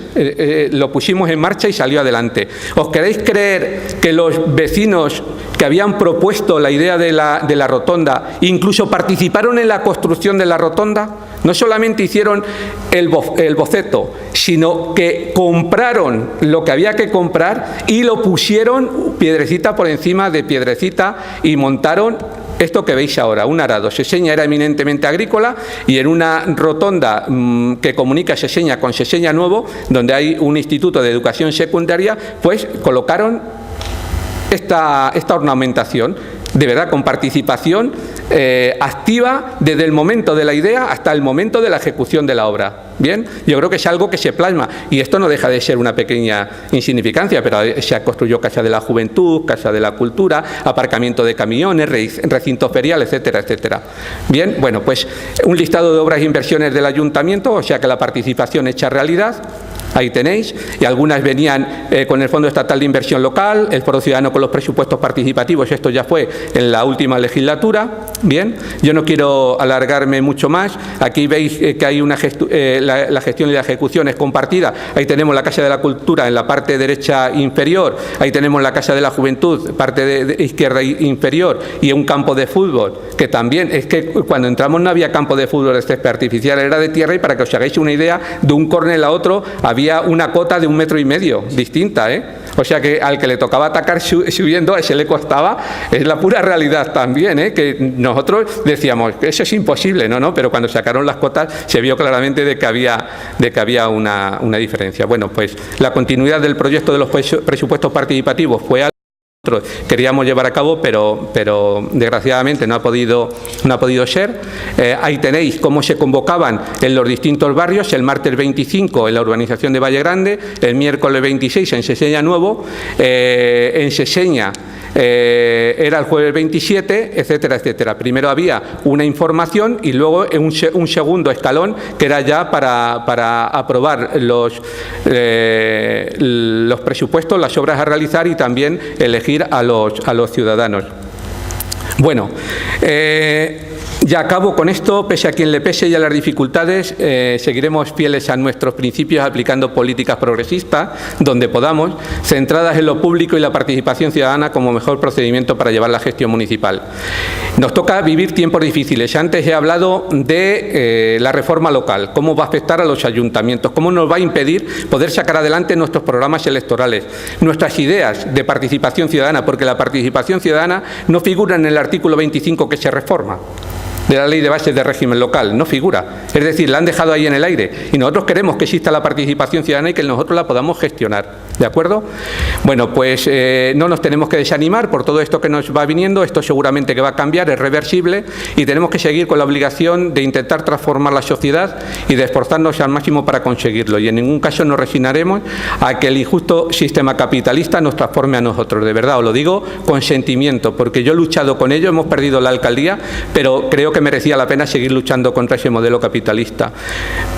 lo pusimos en marcha y salió adelante. ¿Os queréis creer que los vecinos que habían propuesto la idea de la rotonda incluso participaron en la construcción de la rotonda? No solamente hicieron el boceto, sino que compraron lo que había que comprar y lo pusieron piedrecita por encima de piedrecita y montaron esto que veis ahora, un arado. Seseña era eminentemente agrícola y en una rotonda que comunica Seseña con Seseña Nuevo, donde hay un instituto de educación secundaria, pues colocaron esta ornamentación, de verdad, con participación activa desde el momento de la idea hasta el momento de la ejecución de la obra. Bien, yo creo que es algo que se plasma y esto no deja de ser una pequeña insignificancia, pero se construyó Casa de la Juventud, Casa de la Cultura, aparcamiento de camiones, recinto ferial, etcétera, etcétera. Bien, bueno, pues un listado de obras e inversiones del Ayuntamiento, o sea que la participación hecha realidad. Ahí tenéis, y algunas venían con el Fondo Estatal de Inversión Local, el Foro Ciudadano con los presupuestos participativos, esto ya fue en la última legislatura. Bien, yo no quiero alargarme mucho más, aquí veis que hay la gestión y la ejecución es compartida, ahí tenemos la Casa de la Cultura en la parte derecha inferior, ahí tenemos la Casa de la Juventud, parte de izquierda inferior, y un campo de fútbol, que también es que cuando entramos no había campo de fútbol de césped artificial, era de tierra, y para que os hagáis una idea, de un córner a otro había una cota de 1,5 metros, distinta, O sea que al que le tocaba atacar subiendo, a ese le costaba, es la pura realidad también, que nosotros decíamos que eso es imposible, no, pero cuando sacaron las cotas se vio claramente de que había una diferencia. Bueno, pues la continuidad del proyecto de los presupuestos participativos fue algo que queríamos llevar a cabo, pero desgraciadamente no ha podido ser. Ahí tenéis cómo se convocaban en los distintos barrios, el martes 25 en la urbanización de Valle Grande, el miércoles 26 en Seseña Nuevo, en Seseña era el jueves 27, etcétera, etcétera. Primero había una información y luego un segundo escalón que era ya para aprobar los presupuestos, las obras a realizar y también elegir a los ciudadanos. Bueno, ya acabo con esto. Pese a quien le pese y a las dificultades, seguiremos fieles a nuestros principios aplicando políticas progresistas donde podamos, centradas en lo público y la participación ciudadana como mejor procedimiento para llevar la gestión municipal. Nos toca vivir tiempos difíciles. Antes he hablado de la reforma local, cómo va a afectar a los ayuntamientos, cómo nos va a impedir poder sacar adelante nuestros programas electorales, nuestras ideas de participación ciudadana, porque la participación ciudadana no figura en el artículo 25 que se reforma de la Ley de Bases de Régimen Local, no figura. Es decir, la han dejado ahí en el aire y nosotros queremos que exista la participación ciudadana y que nosotros la podamos gestionar. ¿De acuerdo? Bueno, pues no nos tenemos que desanimar por todo esto que nos va viniendo. Esto seguramente que va a cambiar, es reversible y tenemos que seguir con la obligación de intentar transformar la sociedad y de esforzarnos al máximo para conseguirlo. Y en ningún caso nos resignaremos a que el injusto sistema capitalista nos transforme a nosotros. De verdad, os lo digo con sentimiento, porque yo he luchado con ello, hemos perdido la alcaldía, pero creo que merecía la pena seguir luchando contra ese modelo capitalista.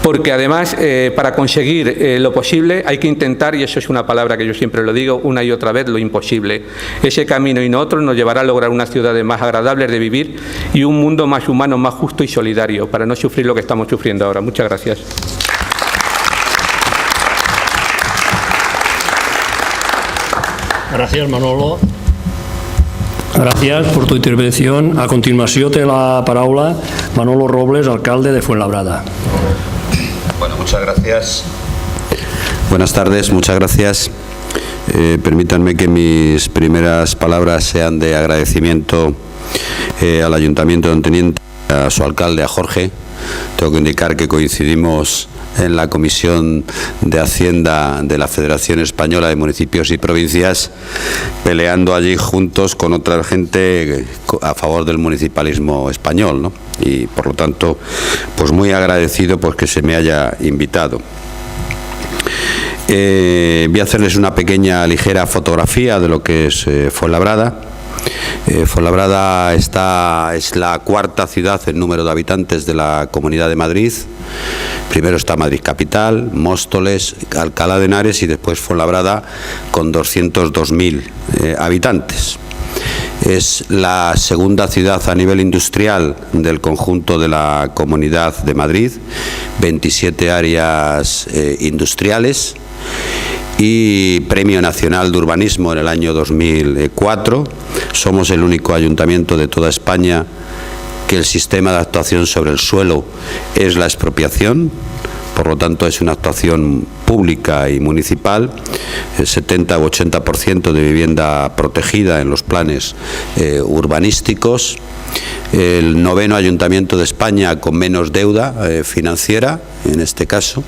Porque además, para conseguir lo posible hay que intentar, y eso es una palabra que yo siempre lo digo una y otra vez, lo imposible. Ese camino y no otro nos llevará a lograr unas ciudades más agradables de vivir y un mundo más humano, más justo y solidario, para no sufrir lo que estamos sufriendo ahora. Muchas gracias. Gracias, Manolo. Gracias por tu intervención. A continuación té la paraula Manolo Robles, alcalde de Fuenlabrada. Bueno, muchas gracias. Buenas tardes, muchas gracias. Permítanme que mis primeras palabras sean de agradecimiento al Ayuntamiento de Onteniente, a su alcalde, a Jorge. Tengo que indicar que coincidimos en la Comisión de Hacienda de la Federación Española de Municipios y Provincias, peleando allí juntos con otra gente a favor del municipalismo español, ¿no? Y por lo tanto, pues muy agradecido pues que se me haya invitado. Voy a hacerles una pequeña ligera fotografía de lo que es Fuenlabrada. Fuenlabrada es la cuarta ciudad en número de habitantes de la Comunidad de Madrid. Primero está Madrid Capital, Móstoles, Alcalá de Henares y después Fuenlabrada con 202.000 habitantes. Es la segunda ciudad a nivel industrial del conjunto de la Comunidad de Madrid, 27 áreas industriales y Premio Nacional de Urbanismo en el año 2004. Somos el único ayuntamiento de toda España que el sistema de actuación sobre el suelo es la expropiación, por lo tanto es una actuación pública y municipal, el 70 u 80% de vivienda protegida en los planes urbanísticos, el 9º ayuntamiento de España con menos deuda financiera, en este caso,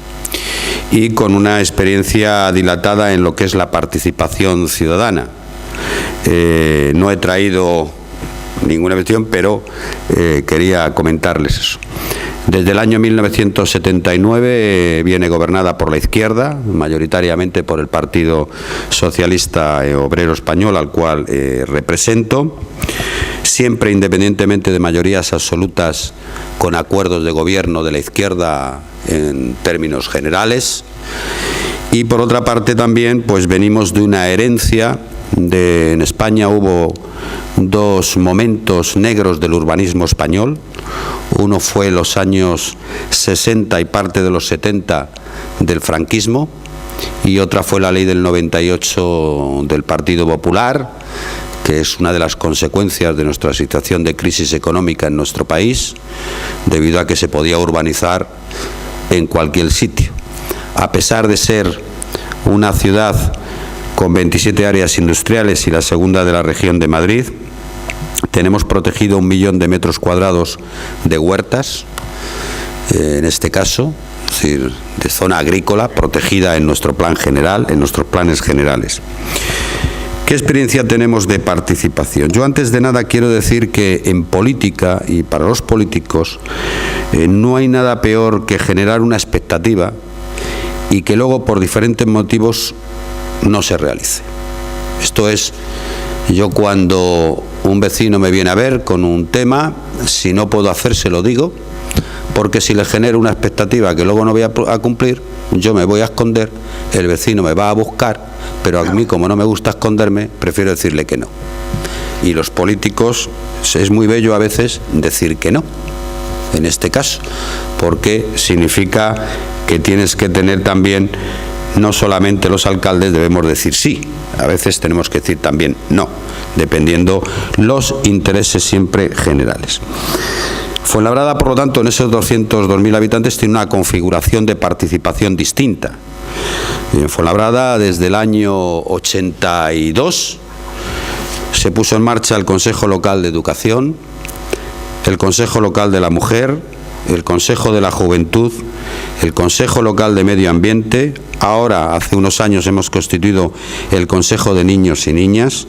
y con una experiencia dilatada en lo que es la participación ciudadana. No he traído ninguna cuestión, pero quería comentarles eso. Desde el año 1979 viene gobernada por la izquierda, mayoritariamente por el Partido Socialista Obrero Español, al cual represento, siempre independientemente de mayorías absolutas, con acuerdos de gobierno de la izquierda en términos generales. Y por otra parte también pues venimos de una herencia en España hubo dos momentos negros del urbanismo español. Uno fue los años 60 y parte de los 70 del franquismo, y otra fue la ley del 98 del Partido Popular, que es una de las consecuencias de nuestra situación de crisis económica en nuestro país, debido a que se podía urbanizar en cualquier sitio. A pesar de ser una ciudad con 27 áreas industriales y la segunda de la región de Madrid, tenemos protegido 1 millón de metros cuadrados de huertas, en este caso, es decir, de zona agrícola protegida en nuestro plan general, en nuestros planes generales. ¿Qué experiencia tenemos de participación? Yo antes de nada quiero decir que en política y para los políticos no hay nada peor que generar una expectativa y que luego por diferentes motivos no se realice. Esto es Yo cuando un vecino me viene a ver con un tema, si no puedo hacer, se lo digo, porque si le genero una expectativa que luego no voy a cumplir, yo me voy a esconder, el vecino me va a buscar, pero a mí, como no me gusta esconderme, prefiero decirle que no. Y los políticos, es muy bello a veces decir que no, en este caso, porque significa que tienes que tener también, no solamente los alcaldes debemos decir sí, a veces tenemos que decir también no, dependiendo los intereses siempre generales. Fuenlabrada, por lo tanto, en esos 202.000 habitantes tiene una configuración de participación distinta. En Fuenlabrada, desde el año 82, se puso en marcha el Consejo Local de Educación, el Consejo Local de la Mujer, el Consejo de la Juventud, el Consejo Local de Medio Ambiente. Ahora, hace unos años, hemos constituido el Consejo de Niños y Niñas.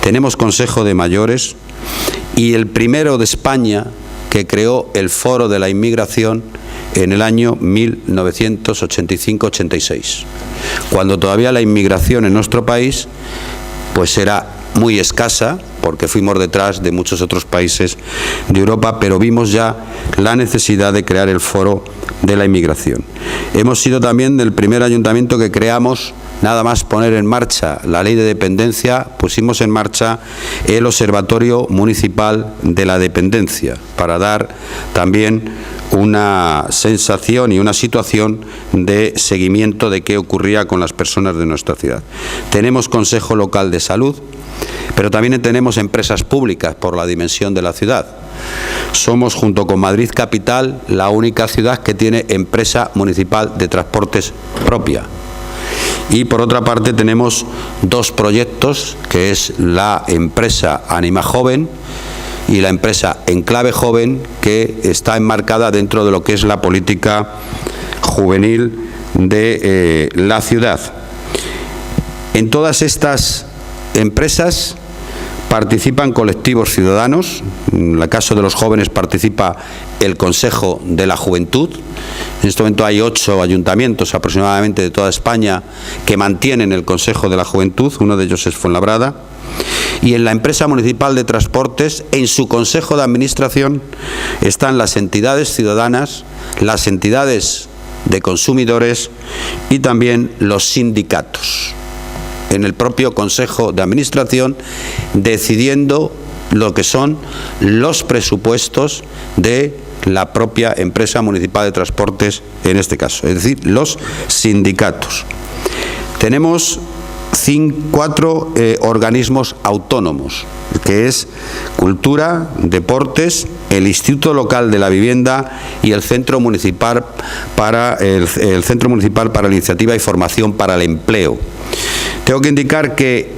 Tenemos Consejo de Mayores y el primero de España que creó el Foro de la Inmigración en el año 1985-86, cuando todavía la inmigración en nuestro país pues era muy escasa, porque fuimos detrás de muchos otros países de Europa, pero vimos ya la necesidad de crear el Foro de la Inmigración. Hemos sido también el primer ayuntamiento que creamos, nada más poner en marcha la ley de dependencia, pusimos en marcha el Observatorio Municipal de la Dependencia, para dar también una sensación y una situación de seguimiento de qué ocurría con las personas de nuestra ciudad. Tenemos Consejo Local de Salud, pero también tenemos empresas públicas por la dimensión de la ciudad. Somos, junto con Madrid Capital, la única ciudad que tiene empresa municipal de transportes propia. Y por otra parte tenemos dos proyectos, que es la empresa Anima Joven y la empresa Enclave Joven, que está enmarcada dentro de lo que es la política juvenil de la ciudad. En todas estas empresas participan colectivos ciudadanos. En el caso de los jóvenes participa el Consejo de la Juventud. En este momento hay 8 ayuntamientos aproximadamente de toda España que mantienen el Consejo de la Juventud, uno de ellos es Fuenlabrada. Y en la empresa municipal de transportes, en su Consejo de Administración, están las entidades ciudadanas, las entidades de consumidores y también los sindicatos. En el propio Consejo de Administración, decidiendo lo que son los presupuestos de la propia empresa municipal de transportes, en este caso, es decir, los sindicatos. Tenemos 4 organismos autónomos, que es Cultura, Deportes, el Instituto Local de la Vivienda y el Centro Municipal para la Iniciativa y Formación para el Empleo. Tengo que indicar que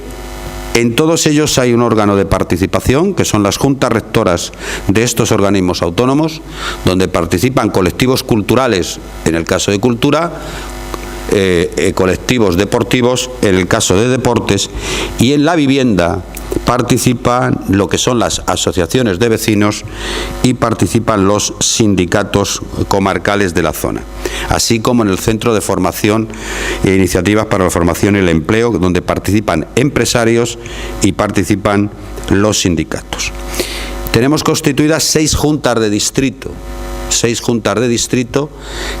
en todos ellos hay un órgano de participación, que son las juntas rectoras de estos organismos autónomos, donde participan colectivos culturales, en el caso de cultura, colectivos deportivos, en el caso de deportes, y en la vivienda participan lo que son las asociaciones de vecinos y participan los sindicatos comarcales de la zona, así como en el Centro de Formación e Iniciativas para la Formación y el Empleo, donde participan empresarios y participan los sindicatos. Tenemos constituidas 6 juntas de distrito,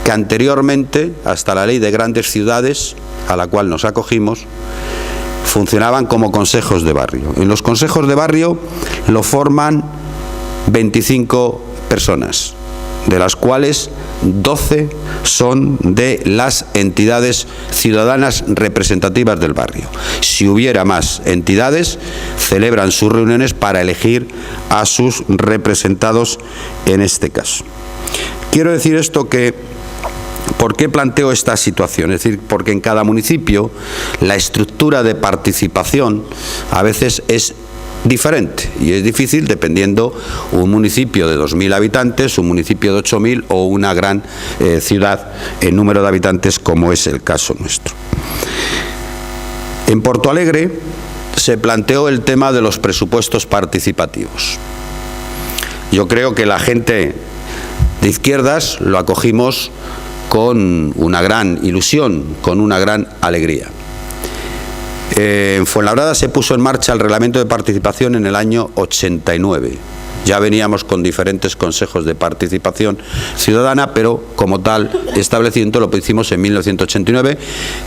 que anteriormente, hasta la ley de grandes ciudades, a la cual nos acogimos, funcionaban como consejos de barrio. En los consejos de barrio lo forman 25 personas, de las cuales 12 son de las entidades ciudadanas representativas del barrio. Si hubiera más entidades, celebran sus reuniones para elegir a sus representados en este caso. Quiero decir esto ¿por qué planteo esta situación? Es decir, porque en cada municipio la estructura de participación a veces es diferente y es difícil dependiendo un municipio de 2.000 habitantes, un municipio de 8.000 o una gran ciudad en número de habitantes, como es el caso nuestro. En Porto Alegre se planteó el tema de los presupuestos participativos. Yo creo que la gente de izquierdas lo acogimos con una gran ilusión, con una gran alegría. En Fuenlabrada se puso en marcha el reglamento de participación en el año 89. Ya veníamos con diferentes consejos de participación ciudadana, pero como tal establecimiento lo hicimos en 1989,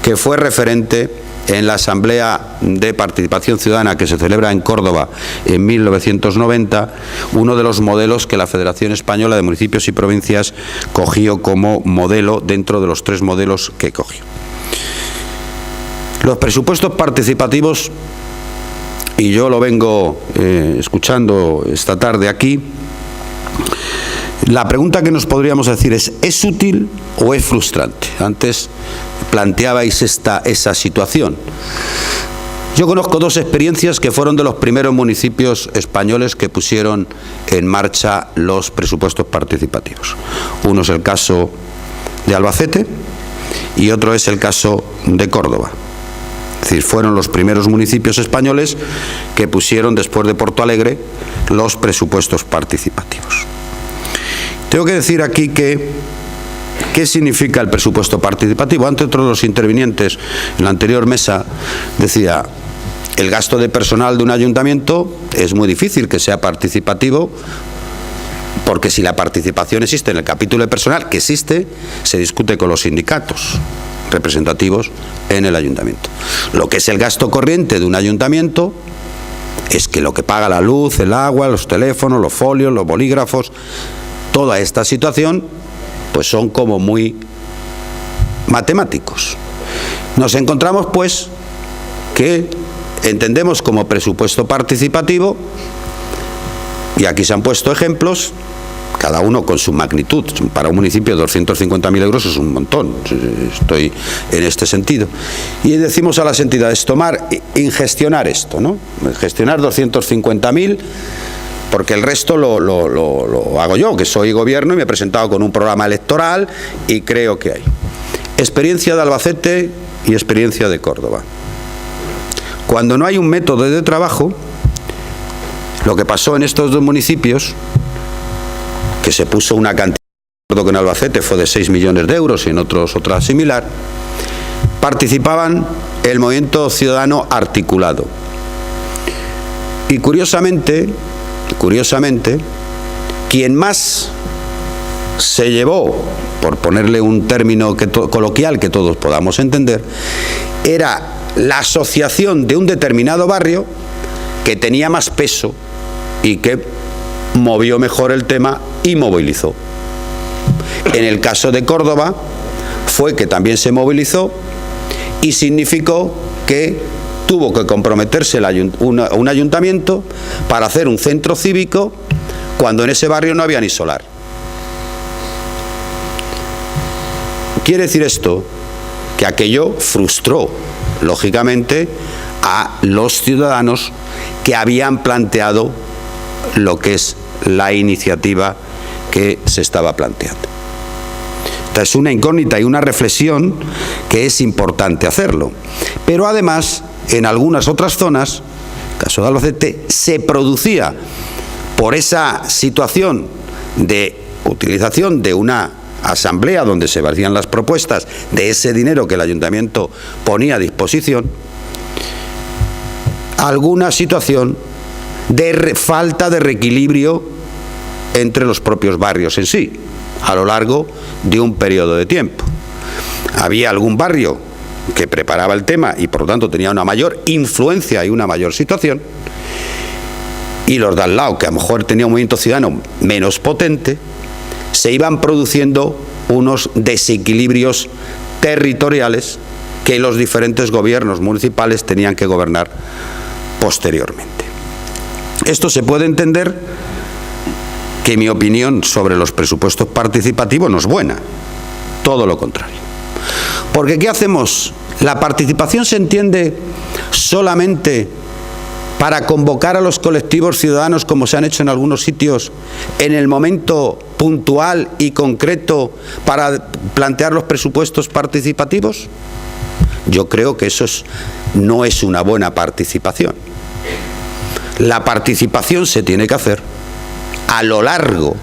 que fue referente en la Asamblea de Participación Ciudadana que se celebra en Córdoba en 1990, uno de los modelos que la Federación Española de Municipios y Provincias cogió como modelo dentro de los 3 modelos que cogió. Los presupuestos participativos, y yo lo vengo escuchando esta tarde aquí, la pregunta que nos podríamos decir ¿es útil o es frustrante? Antes planteabais esa situación. Yo conozco 2 experiencias que fueron de los primeros municipios españoles que pusieron en marcha los presupuestos participativos. Uno es el caso de Albacete y otro es el caso de Córdoba. Es decir, fueron los primeros municipios españoles que pusieron, después de Porto Alegre, los presupuestos participativos. Tengo que decir aquí ¿qué significa el presupuesto participativo? Antes, otro de los intervinientes en la anterior mesa decía, el gasto de personal de un ayuntamiento es muy difícil que sea participativo, porque si la participación existe en el capítulo de personal, que existe, se discute con los sindicatos representativos en el ayuntamiento. Lo que es el gasto corriente de un ayuntamiento es que lo que paga la luz, el agua, los teléfonos, los folios, los bolígrafos, toda esta situación, pues son como muy matemáticos. Nos encontramos, pues, que entendemos como presupuesto participativo, y aquí se han puesto ejemplos, cada uno con su magnitud. Para un municipio 250.000 euros es un montón, estoy en este sentido. Y decimos a las entidades tomar y gestionar esto, ¿no? Gestionar 250.000, porque el resto lo hago yo, que soy gobierno y me he presentado con un programa electoral y creo que hay. Experiencia de Albacete y experiencia de Córdoba. Cuando no hay un método de trabajo, lo que pasó en estos 2 municipios, que se puso una cantidad, recuerdo que en Albacete fue de 6 millones de euros y en otros otra similar, participaban el movimiento ciudadano articulado. Y curiosamente, quien más se llevó, por ponerle un término coloquial que todos podamos entender, era la asociación de un determinado barrio que tenía más peso y que movió mejor el tema y movilizó. En el caso de Córdoba fue que también se movilizó y significó que tuvo que comprometerse un ayuntamiento para hacer un centro cívico cuando en ese barrio no había ni solar. Quiere decir esto que aquello frustró, lógicamente, a los ciudadanos que habían planteado lo que es la iniciativa que se estaba planteando. Esta es una incógnita y una reflexión que es importante hacerlo. Pero además, en algunas otras zonas, en el caso de Albacete, se producía por esa situación de utilización de una asamblea donde se hacían las propuestas de ese dinero que el ayuntamiento ponía a disposición, alguna situación de falta de reequilibrio entre los propios barrios en sí, a lo largo de un periodo de tiempo. Había algún barrio que preparaba el tema y por lo tanto tenía una mayor influencia y una mayor situación, y los de al lado, que a lo mejor tenía un movimiento ciudadano menos potente, se iban produciendo unos desequilibrios territoriales que los diferentes gobiernos municipales tenían que gobernar posteriormente. Esto se puede entender que mi opinión sobre los presupuestos participativos no es buena, todo lo contrario. Porque ¿qué hacemos? La participación se entiende solamente para convocar a los colectivos ciudadanos, como se han hecho en algunos sitios, en el momento puntual y concreto para plantear los presupuestos participativos. Yo creo que eso no es una buena participación. La participación se tiene que hacer a lo largo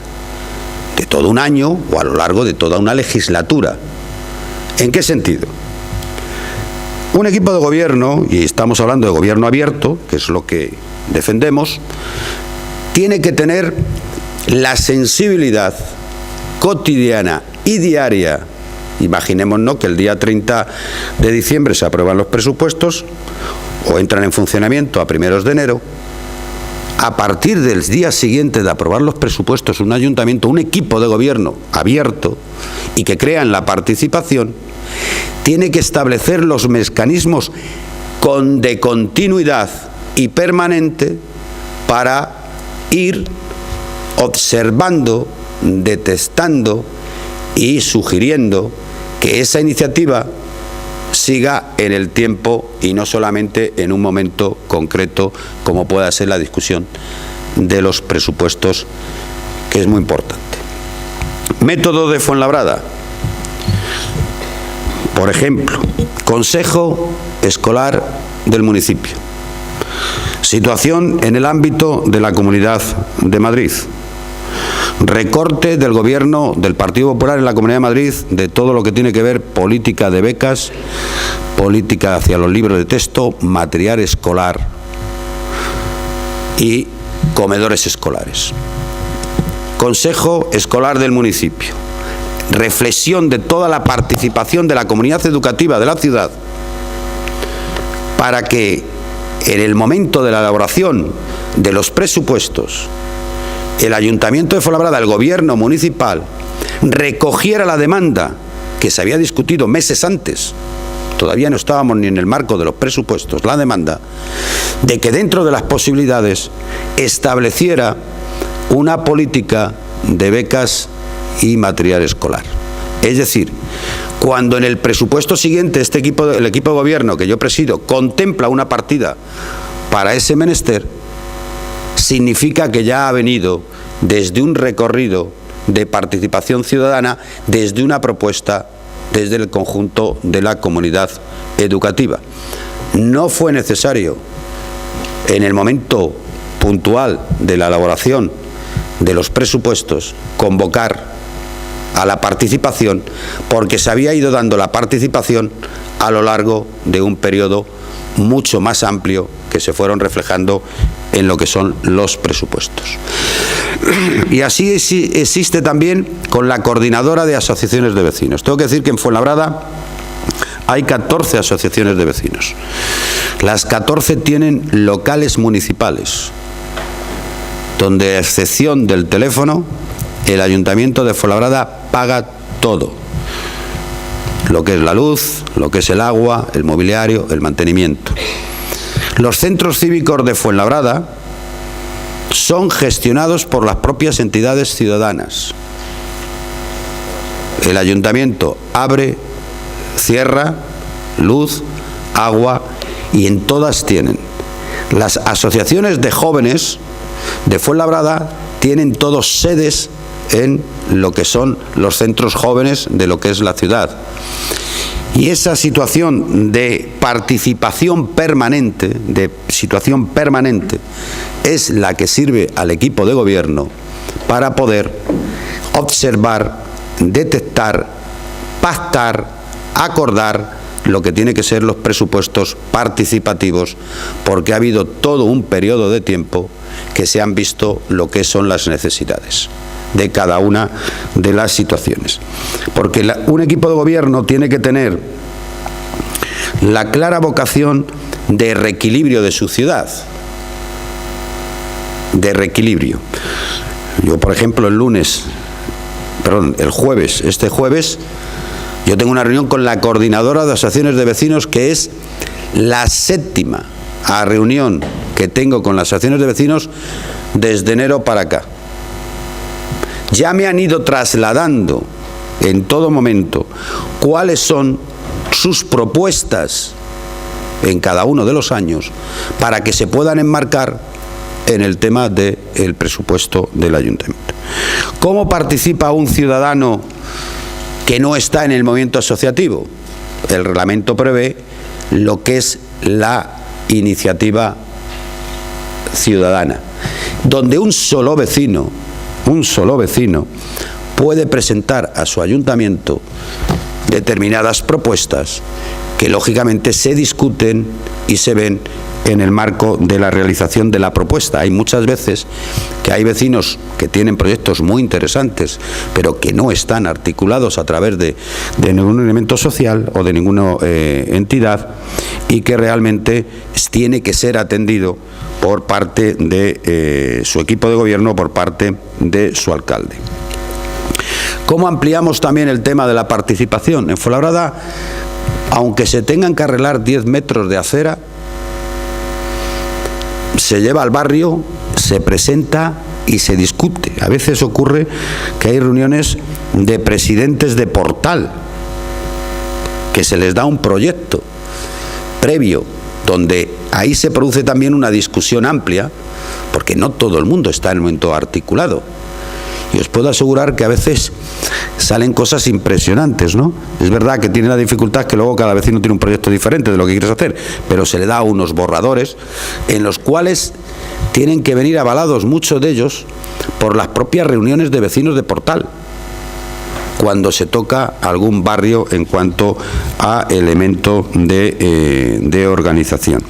de todo un año o a lo largo de toda una legislatura. ¿En qué sentido? Un equipo de gobierno, y estamos hablando de gobierno abierto, que es lo que defendemos, tiene que tener la sensibilidad cotidiana y diaria. Imaginémonos que el día 30 de diciembre se aprueban los presupuestos o entran en funcionamiento a primeros de enero. A partir del día siguiente de aprobar los presupuestos, un ayuntamiento, un equipo de gobierno abierto y que crean la participación, tiene que establecer los mecanismos de continuidad y permanente para ir observando, detectando y sugiriendo que esa iniciativa siga en el tiempo y no solamente en un momento concreto como pueda ser la discusión de los presupuestos, que es muy importante. Método de Fuenlabrada. Por ejemplo, Consejo Escolar del municipio. Situación en el ámbito de la Comunidad de Madrid. Recorte del gobierno del Partido Popular en la Comunidad de Madrid de todo lo que tiene que ver política de becas, política hacia los libros de texto, material escolar y comedores escolares. Consejo Escolar del municipio. Reflexión de toda la participación de la comunidad educativa de la ciudad para que en el momento de la elaboración de los presupuestos el Ayuntamiento de Fuenlabrada, el gobierno municipal, recogiera la demanda que se había discutido meses antes, todavía no estábamos ni en el marco de los presupuestos, la demanda de que dentro de las posibilidades estableciera una política de becas y material escolar. Es decir, cuando en el presupuesto siguiente el equipo de gobierno que yo presido contempla una partida para ese menester, significa que ya ha venido desde un recorrido de participación ciudadana, desde una propuesta, desde el conjunto de la comunidad educativa. No fue necesario en el momento puntual de la elaboración de los presupuestos convocar a la participación, porque se había ido dando la participación a lo largo de un periodo mucho más amplio que se fueron reflejando en lo que son los presupuestos. Y así existe también con la coordinadora de asociaciones de vecinos. Tengo que decir que en Fuenlabrada hay 14 asociaciones de vecinos. Las 14 tienen locales municipales, donde a excepción del teléfono, el Ayuntamiento de Fuenlabrada paga todo. Lo que es la luz, lo que es el agua, el mobiliario, el mantenimiento. Los centros cívicos de Fuenlabrada son gestionados por las propias entidades ciudadanas. El Ayuntamiento abre, cierra, luz, agua, y en todas tienen. Las asociaciones de jóvenes de Fuenlabrada tienen todos sedes en lo que son los centros jóvenes de lo que es la ciudad. Y esa situación de participación permanente, es la que sirve al equipo de gobierno para poder observar, detectar, pactar, acordar lo que tiene que ser los presupuestos participativos, porque ha habido todo un periodo de tiempo que se han visto lo que son las necesidades de cada una de las situaciones. Porque un equipo de gobierno tiene que tener la clara vocación de reequilibrio de su ciudad. De reequilibrio. Yo, por ejemplo, este jueves, yo tengo una reunión con la coordinadora de asociaciones de vecinos, que es la 7ª reunión que tengo con las asociaciones de vecinos desde enero para acá. Ya me han ido trasladando en todo momento cuáles son sus propuestas en cada uno de los años para que se puedan enmarcar en el tema del presupuesto del ayuntamiento. ¿Cómo participa un ciudadano que no está en el movimiento asociativo? El reglamento prevé lo que es la iniciativa ciudadana, donde un solo vecino puede presentar a su ayuntamiento determinadas propuestas que lógicamente se discuten y se ven en el marco de la realización de la propuesta. Hay muchas veces que hay vecinos que tienen proyectos muy interesantes, pero que no están articulados a través de ningún elemento social o de ninguna entidad, y que realmente tiene que ser atendido por parte de su equipo de gobierno, por parte de su alcalde. ¿Cómo ampliamos también el tema de la participación? En Fuenlabrada, aunque se tengan que arreglar 10 metros de acera, se lleva al barrio, se presenta y se discute. A veces ocurre que hay reuniones de presidentes de portal, que se les da un proyecto previo, donde ahí se produce también una discusión amplia, porque no todo el mundo está en el momento articulado. Y os puedo asegurar que a veces salen cosas impresionantes, ¿no? Es verdad que tiene la dificultad que luego cada vecino tiene un proyecto diferente de lo que quieres hacer, pero se le da unos borradores en los cuales tienen que venir avalados muchos de ellos por las propias reuniones de vecinos de portal, cuando se toca algún barrio en cuanto a elemento de organización.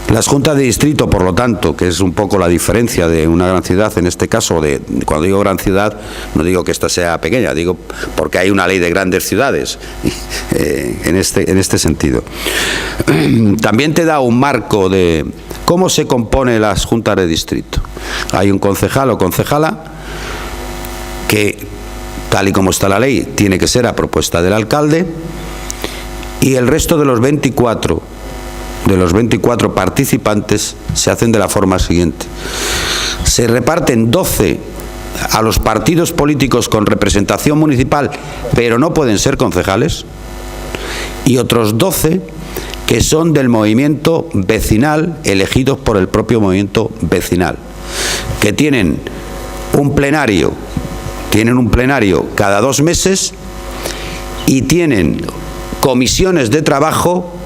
Las juntas de distrito, por lo tanto, que es un poco la diferencia de una gran ciudad, en este caso, cuando digo gran ciudad, no digo que esta sea pequeña, digo porque hay una ley de grandes ciudades en este sentido. También te da un marco de cómo se compone las juntas de distrito. Hay un concejal o concejala que, tal y como está la ley, tiene que ser a propuesta del alcalde, y el resto de los 24 participantes se hacen de la forma siguiente. Se reparten 12 a los partidos políticos con representación municipal, pero no pueden ser concejales, y otros 12 que son del movimiento vecinal, elegidos por el propio movimiento vecinal, que tienen un plenario cada 2 meses y tienen comisiones de trabajo.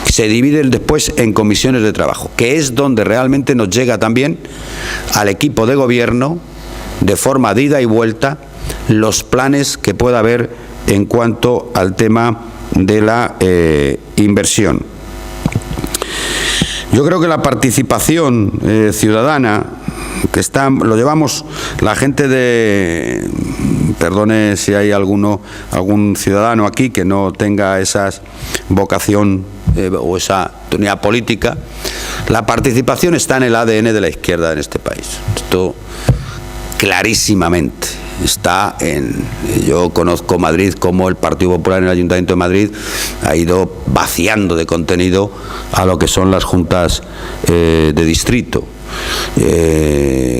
Se dividen después en comisiones de trabajo, que es donde realmente nos llega también al equipo de gobierno, de forma de ida y vuelta, los planes que pueda haber en cuanto al tema de la inversión. Yo creo que la participación ciudadana, que lo llevamos la gente de, perdone si hay algún ciudadano aquí que no tenga esa vocación o esa tonalidad política, la participación está en el ADN de la izquierda en este país. Esto clarísimamente está yo conozco Madrid, como el Partido Popular en el Ayuntamiento de Madrid ha ido vaciando de contenido a lo que son las juntas de distrito.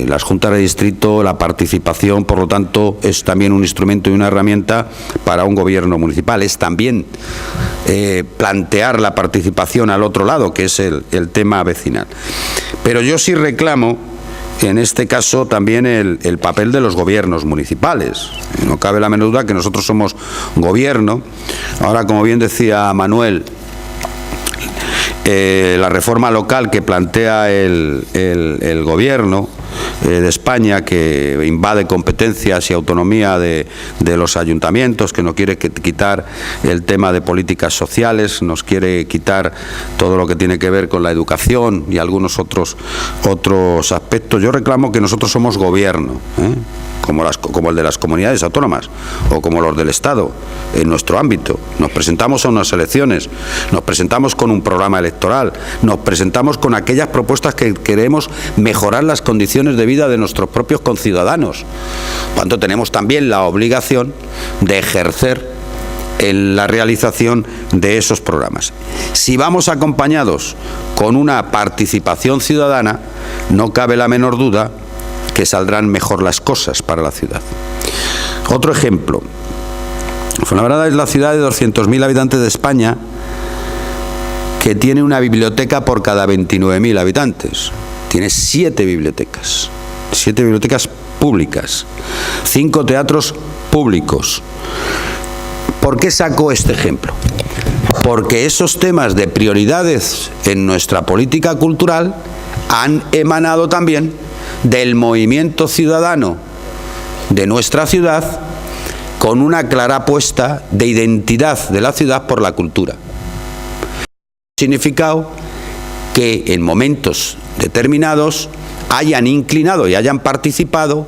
Las juntas de distrito, la participación, por lo tanto, es también un instrumento y una herramienta para un gobierno municipal. Es también plantear la participación al otro lado, que es el tema vecinal. Pero yo sí reclamo, en este caso, también el papel de los gobiernos municipales. No cabe la menor duda que nosotros somos gobierno. Ahora, como bien decía Manuel, la reforma local que plantea el gobierno de España, que invade competencias y autonomía de los ayuntamientos, que no quiere quitar el tema de políticas sociales, nos quiere quitar todo lo que tiene que ver con la educación y algunos otros aspectos. Yo reclamo que nosotros somos gobierno, como el de las comunidades autónomas o como los del Estado en nuestro ámbito. Nos presentamos a unas elecciones, nos presentamos con un programa electoral, nos presentamos con aquellas propuestas que queremos mejorar las condiciones de vida de nuestros propios conciudadanos, cuando tenemos también la obligación de ejercer en la realización de esos programas. Si vamos acompañados con una participación ciudadana, no cabe la menor duda que saldrán mejor las cosas para la ciudad. Otro ejemplo. Fuenlabrada es la ciudad de 200.000 habitantes de España que tiene una biblioteca por cada 29.000 habitantes. Tiene 7 bibliotecas públicas, 5 teatros públicos. ¿Por qué saco este ejemplo? Porque esos temas de prioridades en nuestra política cultural han emanado también del movimiento ciudadano de nuestra ciudad, con una clara apuesta de identidad de la ciudad por la cultura. Significado que en momentos determinados hayan inclinado y hayan participado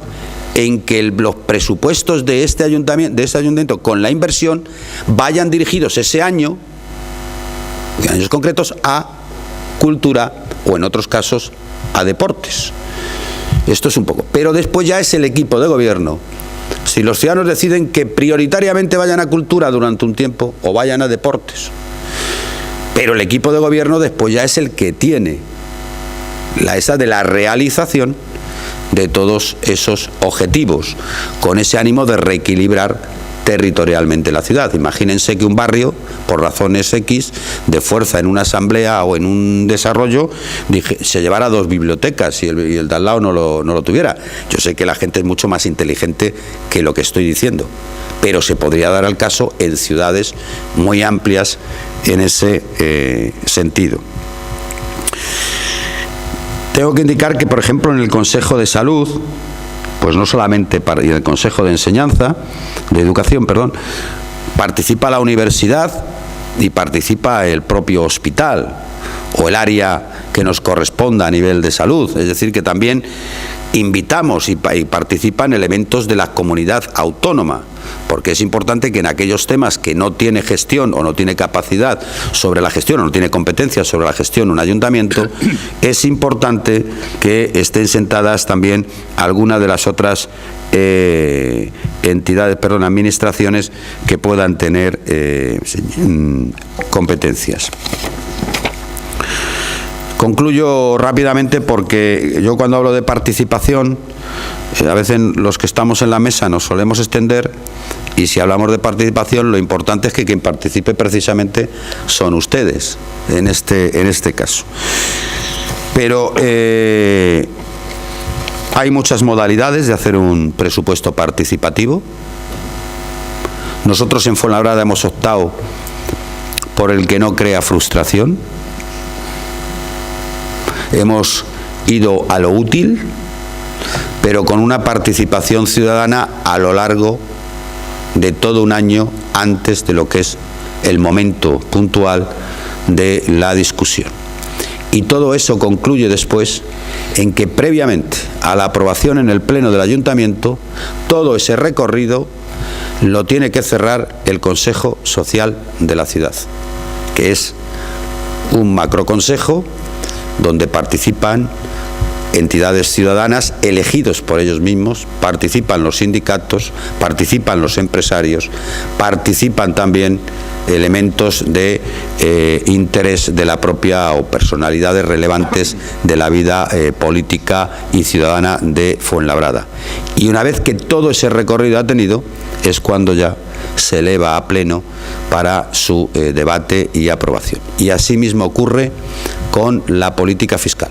en que los presupuestos de este ayuntamiento con la inversión vayan dirigidos ese año, en años concretos, a cultura o en otros casos a deportes. Esto es un poco. Pero después ya es el equipo de gobierno. Si los ciudadanos deciden que prioritariamente vayan a cultura durante un tiempo o vayan a deportes, pero el equipo de gobierno después ya es el que tiene esa de la realización de todos esos objetivos, con ese ánimo de reequilibrar territorialmente la ciudad. Imagínense que un barrio, por razones X, de fuerza en una asamblea o en un desarrollo, se llevara 2 bibliotecas y el de al lado no lo tuviera. Yo sé que la gente es mucho más inteligente que lo que estoy diciendo, pero se podría dar el caso en ciudades muy amplias en ese sentido. Tengo que indicar que, por ejemplo, en el Consejo de Salud, pues no solamente y en el Consejo de Educación, participa la universidad y participa el propio hospital o el área que nos corresponda a nivel de salud. Es decir, que también invitamos y participan elementos de la comunidad autónoma, porque es importante que en aquellos temas que no tiene gestión o no tiene capacidad sobre la gestión o no tiene competencia sobre la gestión un ayuntamiento, es importante que estén sentadas también algunas de las otras administraciones que puedan tener competencias. Concluyo rápidamente porque yo cuando hablo de participación, a veces los que estamos en la mesa nos solemos extender, y si hablamos de participación lo importante es que quien participe precisamente son ustedes en este caso. Pero hay muchas modalidades de hacer un presupuesto participativo. Nosotros en Fuenlabrada hemos optado por el que no crea frustración. Hemos ido a lo útil, pero con una participación ciudadana a lo largo de todo un año antes de lo que es el momento puntual de la discusión. Y todo eso concluye después en que previamente a la aprobación en el Pleno del Ayuntamiento, todo ese recorrido lo tiene que cerrar el Consejo Social de la ciudad, que es un macroconsejo donde participan entidades ciudadanas elegidos por ellos mismos, participan los sindicatos, participan los empresarios, participan también elementos de interés de la propia o personalidades relevantes de la vida política y ciudadana de Fuenlabrada. Y una vez que todo ese recorrido ha tenido, es cuando ya se eleva a pleno para su debate y aprobación. Y así mismo ocurre con la política fiscal.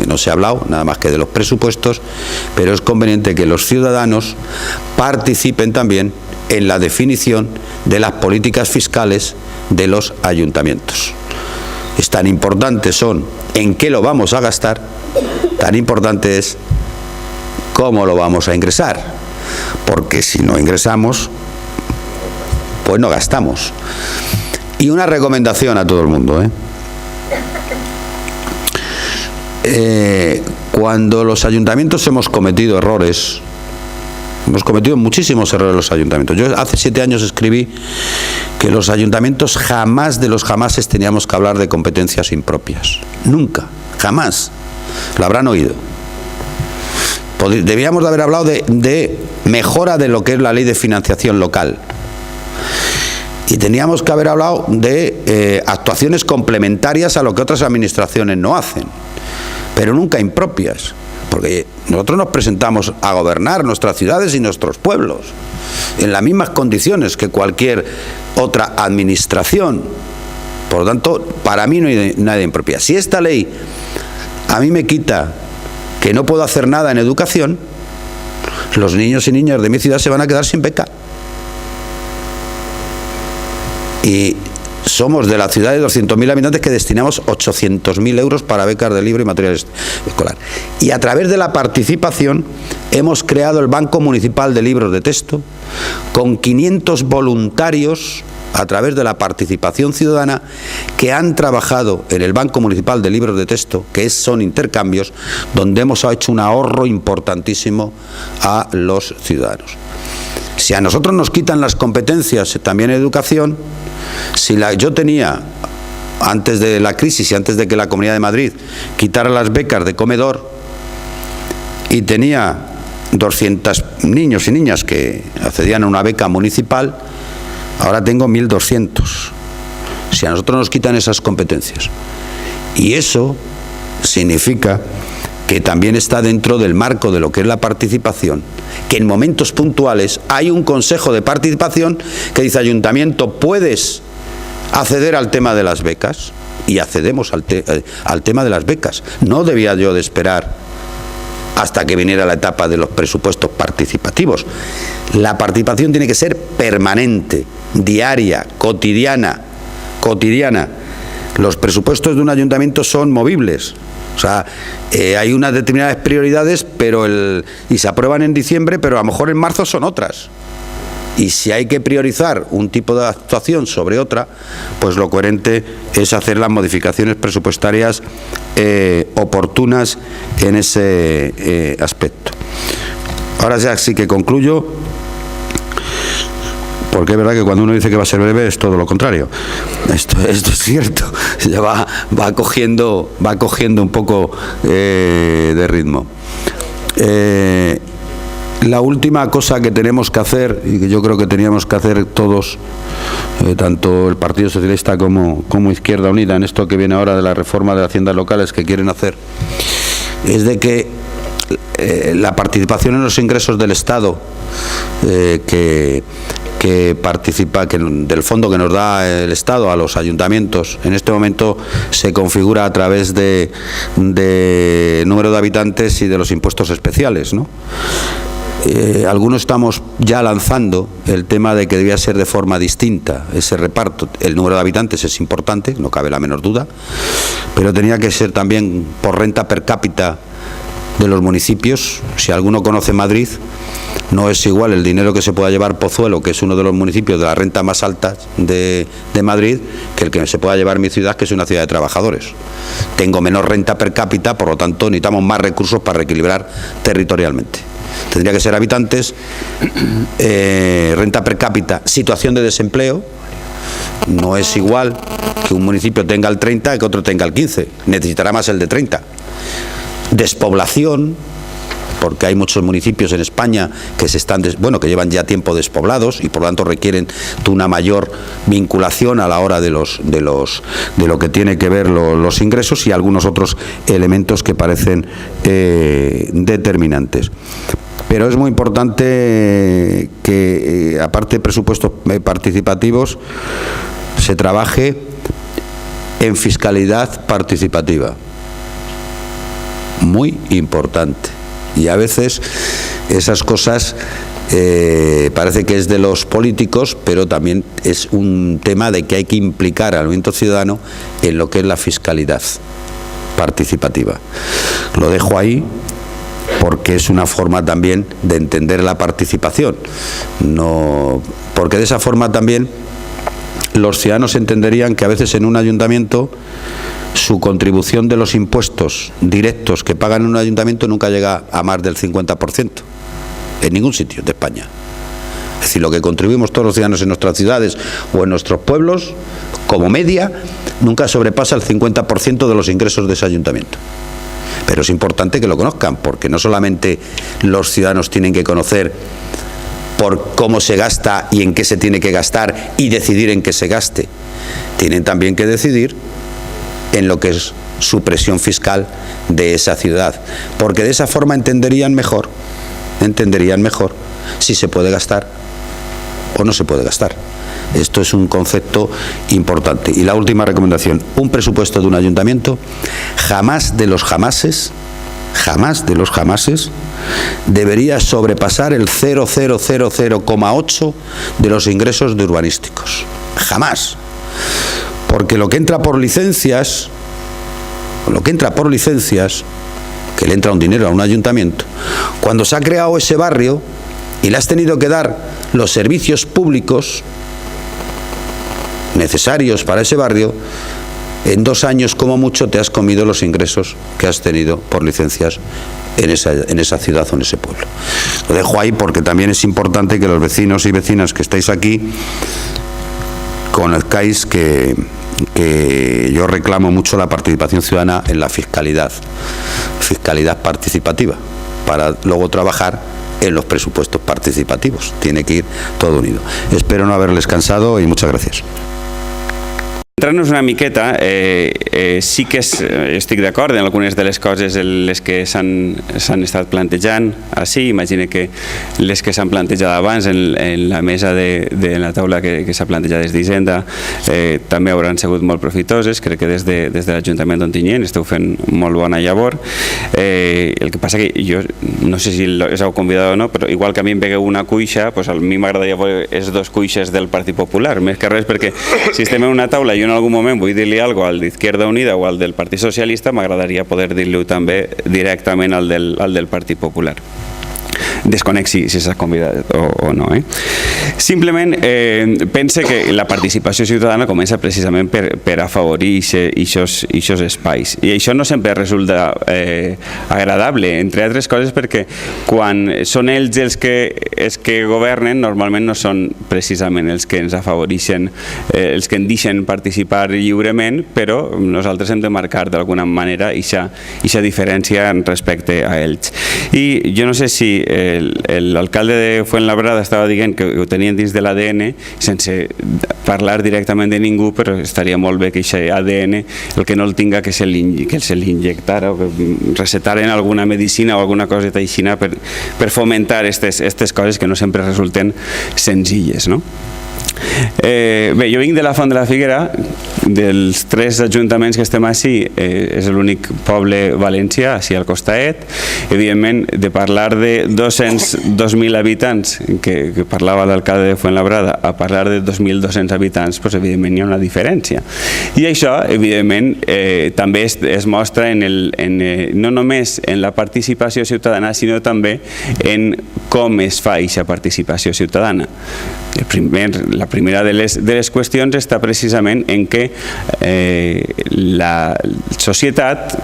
No se ha hablado nada más que de los presupuestos, pero es conveniente que los ciudadanos participen también en la definición de las políticas fiscales de los ayuntamientos. Es tan importante son en qué lo vamos a gastar, tan importante es cómo lo vamos a ingresar, porque si no ingresamos, pues no gastamos. Y una recomendación a todo el mundo, cuando los ayuntamientos hemos cometido errores, hemos cometido muchísimos errores los ayuntamientos. Yo hace 7 años escribí que los ayuntamientos jamás de los jamases teníamos que hablar de competencias impropias. Nunca, jamás. Lo habrán oído. Debíamos de haber hablado de mejora de lo que es la ley de financiación local. Y teníamos que haber hablado de actuaciones complementarias a lo que otras administraciones no hacen, pero nunca impropias, porque nosotros nos presentamos a gobernar nuestras ciudades y nuestros pueblos en las mismas condiciones que cualquier otra administración. Por lo tanto, para mí no hay nada impropia. Si esta ley a mí me quita que no puedo hacer nada en educación, los niños y niñas de mi ciudad se van a quedar sin beca. Y somos de la ciudad de 200.000 habitantes que destinamos 800.000 euros para becas de libro y material escolar. Y a través de la participación hemos creado el Banco Municipal de Libros de Texto con 500 voluntarios a través de la participación ciudadana que han trabajado en el Banco Municipal de Libros de Texto, que son intercambios, donde hemos hecho un ahorro importantísimo a los ciudadanos. Si a nosotros nos quitan las competencias también en educación, yo tenía, antes de la crisis y antes de que la Comunidad de Madrid quitara las becas de comedor, y tenía 200 niños y niñas que accedían a una beca municipal, ahora tengo 1.200. Si a nosotros nos quitan esas competencias. Y eso significa que también está dentro del marco de lo que es la participación, que en momentos puntuales hay un consejo de participación que dice: ayuntamiento, puedes acceder al tema de las becas, y accedemos al tema de las becas. No debía yo de esperar hasta que viniera la etapa de los presupuestos participativos. La participación tiene que ser permanente, diaria, cotidiana. Los presupuestos de un ayuntamiento son movibles. O sea, hay unas determinadas prioridades y se aprueban en diciembre, pero a lo mejor en marzo son otras. Y si hay que priorizar un tipo de actuación sobre otra, pues lo coherente es hacer las modificaciones presupuestarias oportunas en ese aspecto. Ahora ya sí que concluyo, porque es verdad que cuando uno dice que va a ser breve es todo lo contrario. Esto es cierto, ya va cogiendo un poco de ritmo. La última cosa que tenemos que hacer, y que yo creo que teníamos que hacer todos, tanto el Partido Socialista como Izquierda Unida, en esto que viene ahora de la reforma de haciendas locales que quieren hacer, es de que la participación en los ingresos del Estado que participa, del fondo que nos da el Estado a los ayuntamientos, en este momento se configura a través de número de habitantes y de los impuestos especiales, ¿no? Algunos estamos ya lanzando el tema de que debía ser de forma distinta ese reparto. El número de habitantes es importante, no cabe la menor duda, pero tenía que ser también por renta per cápita de los municipios. Si alguno conoce Madrid, no es igual el dinero que se pueda llevar Pozuelo, que es uno de los municipios de la renta más alta de Madrid, que el que se pueda llevar mi ciudad, que es una ciudad de trabajadores. Tengo menor renta per cápita, por lo tanto necesitamos más recursos para reequilibrar territorialmente. Tendría que ser habitantes, renta per cápita, situación de desempleo. No es igual que un municipio tenga el 30 que otro tenga el 15. Necesitará más el de 30. Despoblación, porque hay muchos municipios en España que que llevan ya tiempo despoblados y por lo tanto requieren de una mayor vinculación a la hora de lo que tiene que ver los ingresos y algunos otros elementos que parecen determinantes. Pero es muy importante que, aparte de presupuestos participativos, se trabaje en fiscalidad participativa. Muy importante. Y a veces esas cosas parece que es de los políticos, pero también es un tema de que hay que implicar al movimiento ciudadano en lo que es la fiscalidad participativa. Lo dejo ahí porque es una forma también de entender la participación. Porque de esa forma también los ciudadanos entenderían que a veces en un ayuntamiento su contribución de los impuestos directos que pagan en un ayuntamiento nunca llega a más del 50%, en ningún sitio de España. Es decir, lo que contribuimos todos los ciudadanos en nuestras ciudades o en nuestros pueblos, como media, nunca sobrepasa el 50% de los ingresos de ese ayuntamiento. Pero es importante que lo conozcan, porque no solamente los ciudadanos tienen que conocer por cómo se gasta y en qué se tiene que gastar y decidir en qué se gaste, tienen también que decidir en lo que es su presión fiscal de esa ciudad, porque de esa forma entenderían mejor si se puede gastar o no se puede gastar. Esto es un concepto importante. Y la última recomendación: un presupuesto de un ayuntamiento jamás de los jamases debería sobrepasar el 0,000,8 de los ingresos de urbanísticos. Jamás. porque lo que entra por licencias, que le entra un dinero a un ayuntamiento, cuando se ha creado ese barrio y le has tenido que dar los servicios públicos necesarios para ese barrio, en 2 años como mucho te has comido los ingresos que has tenido por licencias en esa ciudad o en ese pueblo. Lo dejo ahí porque también es importante que los vecinos y vecinas que estáis aquí conozcáis que yo reclamo mucho la participación ciudadana en la fiscalidad participativa, para luego trabajar en los presupuestos participativos. Tiene que ir todo unido. Espero no haberles cansado y muchas gracias. Centrant-nos una miqueta, sí que estic d'acord en algunes de les coses les que s'han estat plantejant així. Imagino que les que s'han plantejat abans en la mesa de la taula que s'ha plantejat des d'Hisenda també hauran sigut molt profitoses. Crec que des de l'Ajuntament d'Ontinyent esteu fent molt bona llavor. El que passa que jo no sé si us heu convidat o no, però igual que a mi em vegueu una cuixa, a mi m'agradaria veure els 2 cuixes del Partit Popular, més que res perquè si estem en una taula i jo en algun moment vull dir-li alguna cosa al d'Izquierda Unida o al del Partit Socialista, m'agradaria poder dir-li també directament al del Partit Popular. Desconec si s'ha convidat o no. Simplement pense que la participació ciutadana comença precisament per afavorir aquests espais, i això no sempre resulta agradable, entre altres coses perquè quan són ells els que governen, normalment no són precisament els que ens afavoreixen, els que ens deixen participar lliurement, però nosaltres hem de marcar d'alguna manera aquesta diferència respecte a ells. I jo no sé si l'alcalde de Fuenlabrada estava dient que ho tenien dins de l'ADN sense parlar directament de ningú, però estaria molt bé que aquest ADN el que no el tinga que se l'injectara o que recetaren alguna medicina o alguna cosa així per fomentar aquestes coses que no sempre resulten senzilles. Bé, jo vinc de la Font de la Figuera, dels 3 ajuntaments que estem així, és l'únic poble valencià, així al costaet. Evidentment, de parlar de 2.000 habitants, que parlava l'alcalde de Fuenlabrada, a parlar de 2.200 habitants, evidentment hi ha una diferència. I això, evidentment, també es mostra no només en la participació ciutadana, sinó també en com es fa aquesta participació ciutadana. La primera de les qüestions està precisament en què la societat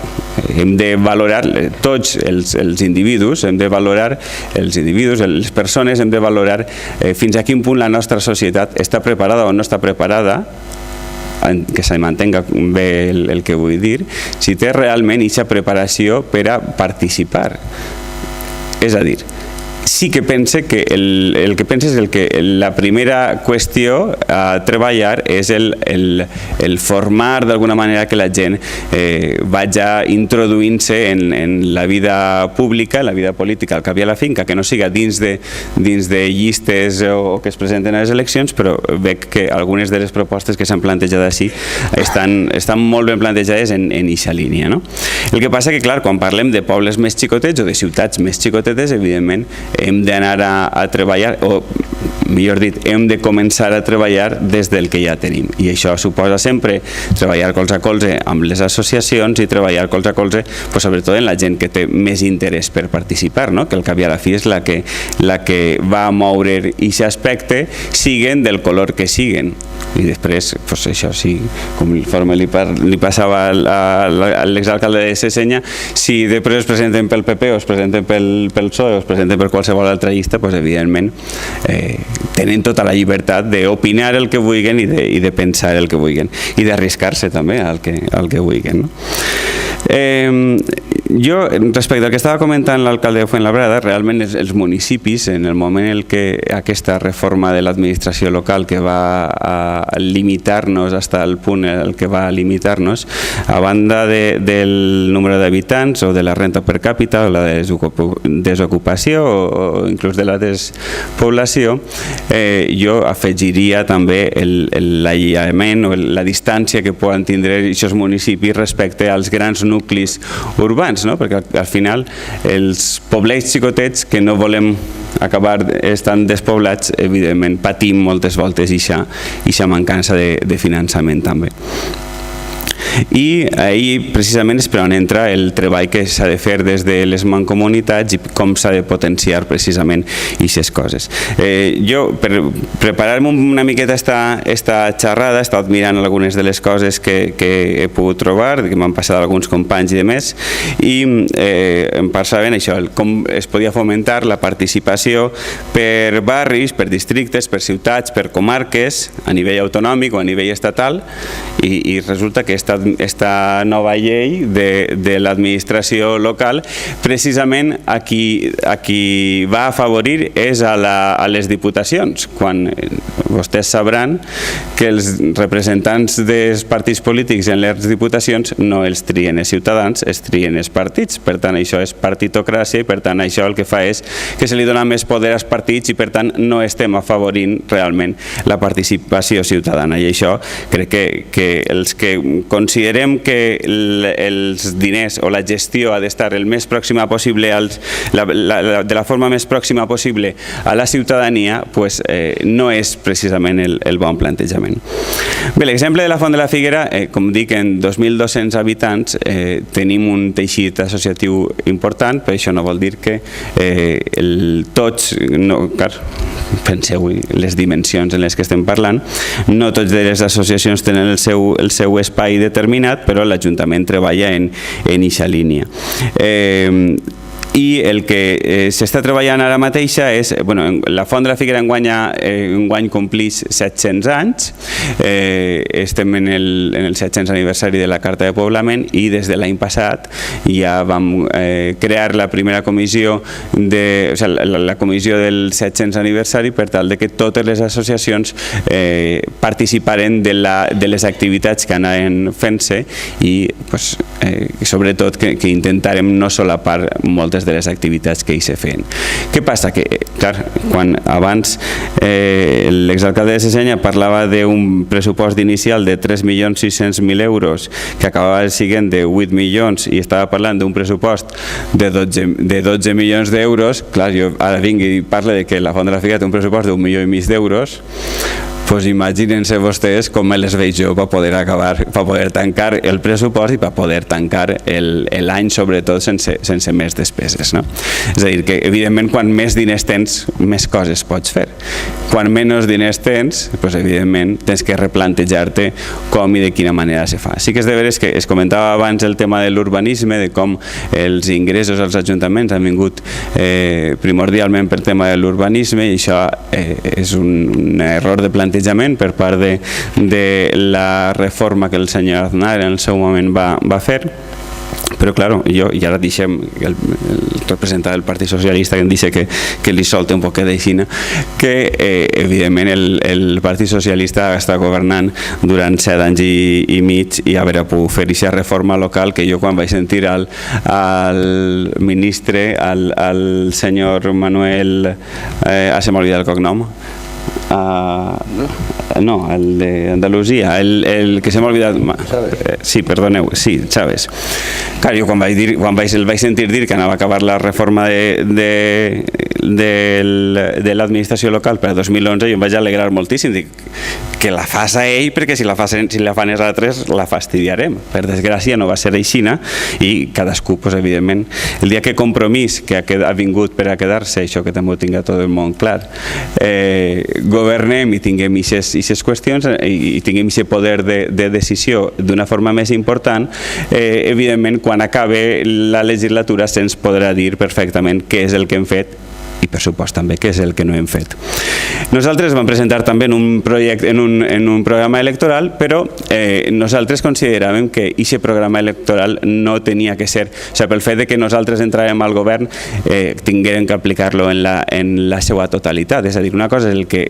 hem de valorar tots els individus, les persones, hem de valorar fins a quin punt la nostra societat està preparada o no està preparada, que se mantenga bé el que vull dir, si té realment aquesta preparació per a participar. És a dir, sí que pense que el que pensa és que la primera qüestió a treballar és el formar d'alguna manera que la gent vagi introduint-se en la vida pública, en la vida política, al cap i a la finca, que no siga dins de llistes o que es presenten a les eleccions, però veig que algunes de les propostes que s'han plantejat així estan molt ben plantejades en aquesta línia. El que passa que, clar, quan parlem de pobles més xicotets o de ciutats més xicotetes, evidentment, hem d'anar a treballar, o millor dit, hem de començar a treballar des del que ja tenim. I això suposa sempre treballar colze a colze amb les associacions i treballar colze a colze, sobretot en la gent que té més interès per participar, que al cap i a la fi és la que va moure aquest aspecte, siguen del color que siguen. I després, això sí, conforme li passava a l'exalcalde de Sesenya, si després es presenten pel PP o es presenten pel PSOE o es presenten per qualsevol altra llista, evidentment tenen tota la llibertat d'opinar el que vulguin i de pensar el que vulguin i d'arriscar-se també al que vulguin. Jo, respecte al que estava comentant l'alcalde de Fuenlabrada, realment els municipis, en el moment en què aquesta reforma de l'administració local que va a limitar-nos fins al punt en què va limitar-nos, a banda del número d'habitants o de la renta per càpita o la desocupació o inclús de la despoblació, jo afegiria també l'aïllament o la distància que poden tindre aquests municipis respecte als grans nuclis urbans, perquè al final els poblets xicotets que no volem acabar estant despoblats, evidentment patim moltes voltes aquesta mancança de finançament també. I ahir precisament és per on entra el treball que s'ha de fer des de les mancomunitats i com s'ha de potenciar precisament aquestes coses. Jo, per preparar-me una miqueta esta xerrada, he estat mirant algunes de les coses que he pogut trobar, que m'han passat alguns companys i demés, i em passaven això, com es podia fomentar la participació per barris, per districtes, per ciutats, per comarques, a nivell autonòmic o a nivell estatal, i resulta que esta nova llei de l'administració local precisament a qui va afavorir és a les diputacions, quan vostès sabran que els representants dels partits polítics en les diputacions no els trien els ciutadans, els trien els partits. Per tant, això és partitocràcia i per tant això el que fa és que se li dona més poder als partits i per tant no estem afavorint realment la participació ciutadana, i això crec que els que considerem que els diners o la gestió ha d'estar el més pròxima possible, de la forma més pròxima possible a la ciutadania, pues, no és precisament el bon plantejament. Bé, l'exemple de la Font de la Figuera, com dic, en 2.200 habitants tenim un teixit associatiu important, però això no vol dir que tots, clar, penseu les dimensions en les que estem parlant, no tots de les associacions tenen el seu espai determinat, però l'Ajuntament treballa en aquesta línia. I el que s'està treballant ara mateixa és, la Font de la Figuera enguany complix 700 anys, estem en el 700 aniversari de la Carta de Poblament i des de l'any passat ja vam crear la primera comissió, la comissió del 700 aniversari per tal que totes les associacions participaren de les activitats que anaven fent-se i sobretot que intentarem no solapar moltes de les activitats que hi se feien. Què passa? Que, clar, quan abans l'exalcalde de Sesenya parlava d'un pressupost inicial de 3.600.000 euros que acabava sent de 8 milions i estava parlant d'un pressupost de 12 milions d'euros, clar, jo ara vinc i parlo que la Font de la Figuera té un pressupost d'1,5 milió d'euros, doncs imaginen-se vostès com me les veig jo per poder tancar el pressupost i per poder tancar l'any, sobretot sense més despeses. És a dir, que evidentment quan més diners tens, més coses pots fer. Quan menys diners tens, evidentment tens que replantejar-te com i de quina manera se fa. Sí que és de veres que es comentava abans el tema de l'urbanisme, de com els ingressos als ajuntaments han vingut primordialment per tema de l'urbanisme, i això és un error de plantejament per part de la reforma que el senyor Aznar en el seu moment va fer. Però, clar, jo, i ara deixem el representant del Partit Socialista que em dice que li solte un poquet d'aixina, que evidentment el Partit Socialista està governant durant 7 anys i mig i haver pogut fer aquesta reforma local que jo quan vaig sentir al ministre, al senyor Manuel, se m'ha oblidat el cognom, no, el d'Andalusia, el que se m'ha oblidat, sí, perdoneu, sí, Chávez. Clar, jo quan el vaig sentir dir que anava a acabar la reforma de l'administració local per a 2011, jo em vaig alegrar moltíssim, dic que la fas a ell, perquè si la fan els altres la fastidiarem. Per desgràcia no va ser aixina i cadascú, evidentment, el dia que Compromís, que ha vingut per a quedar-se, això que també ho tinga tot el món clar, governem i tinguem aquestes qüestions i tinguem aquest poder de decisió d'una forma més important, evidentment quan acabe la legislatura se'ns podrà dir perfectament què és el que hem fet i per supost també què és el que no hem fet. Nosaltres vam presentar també en un programa electoral, però nosaltres consideràvem que aquest programa electoral no tenia que ser, pel fet que nosaltres entràvem al govern tinguérem que aplicar-lo en la seva totalitat. És a dir, una cosa és que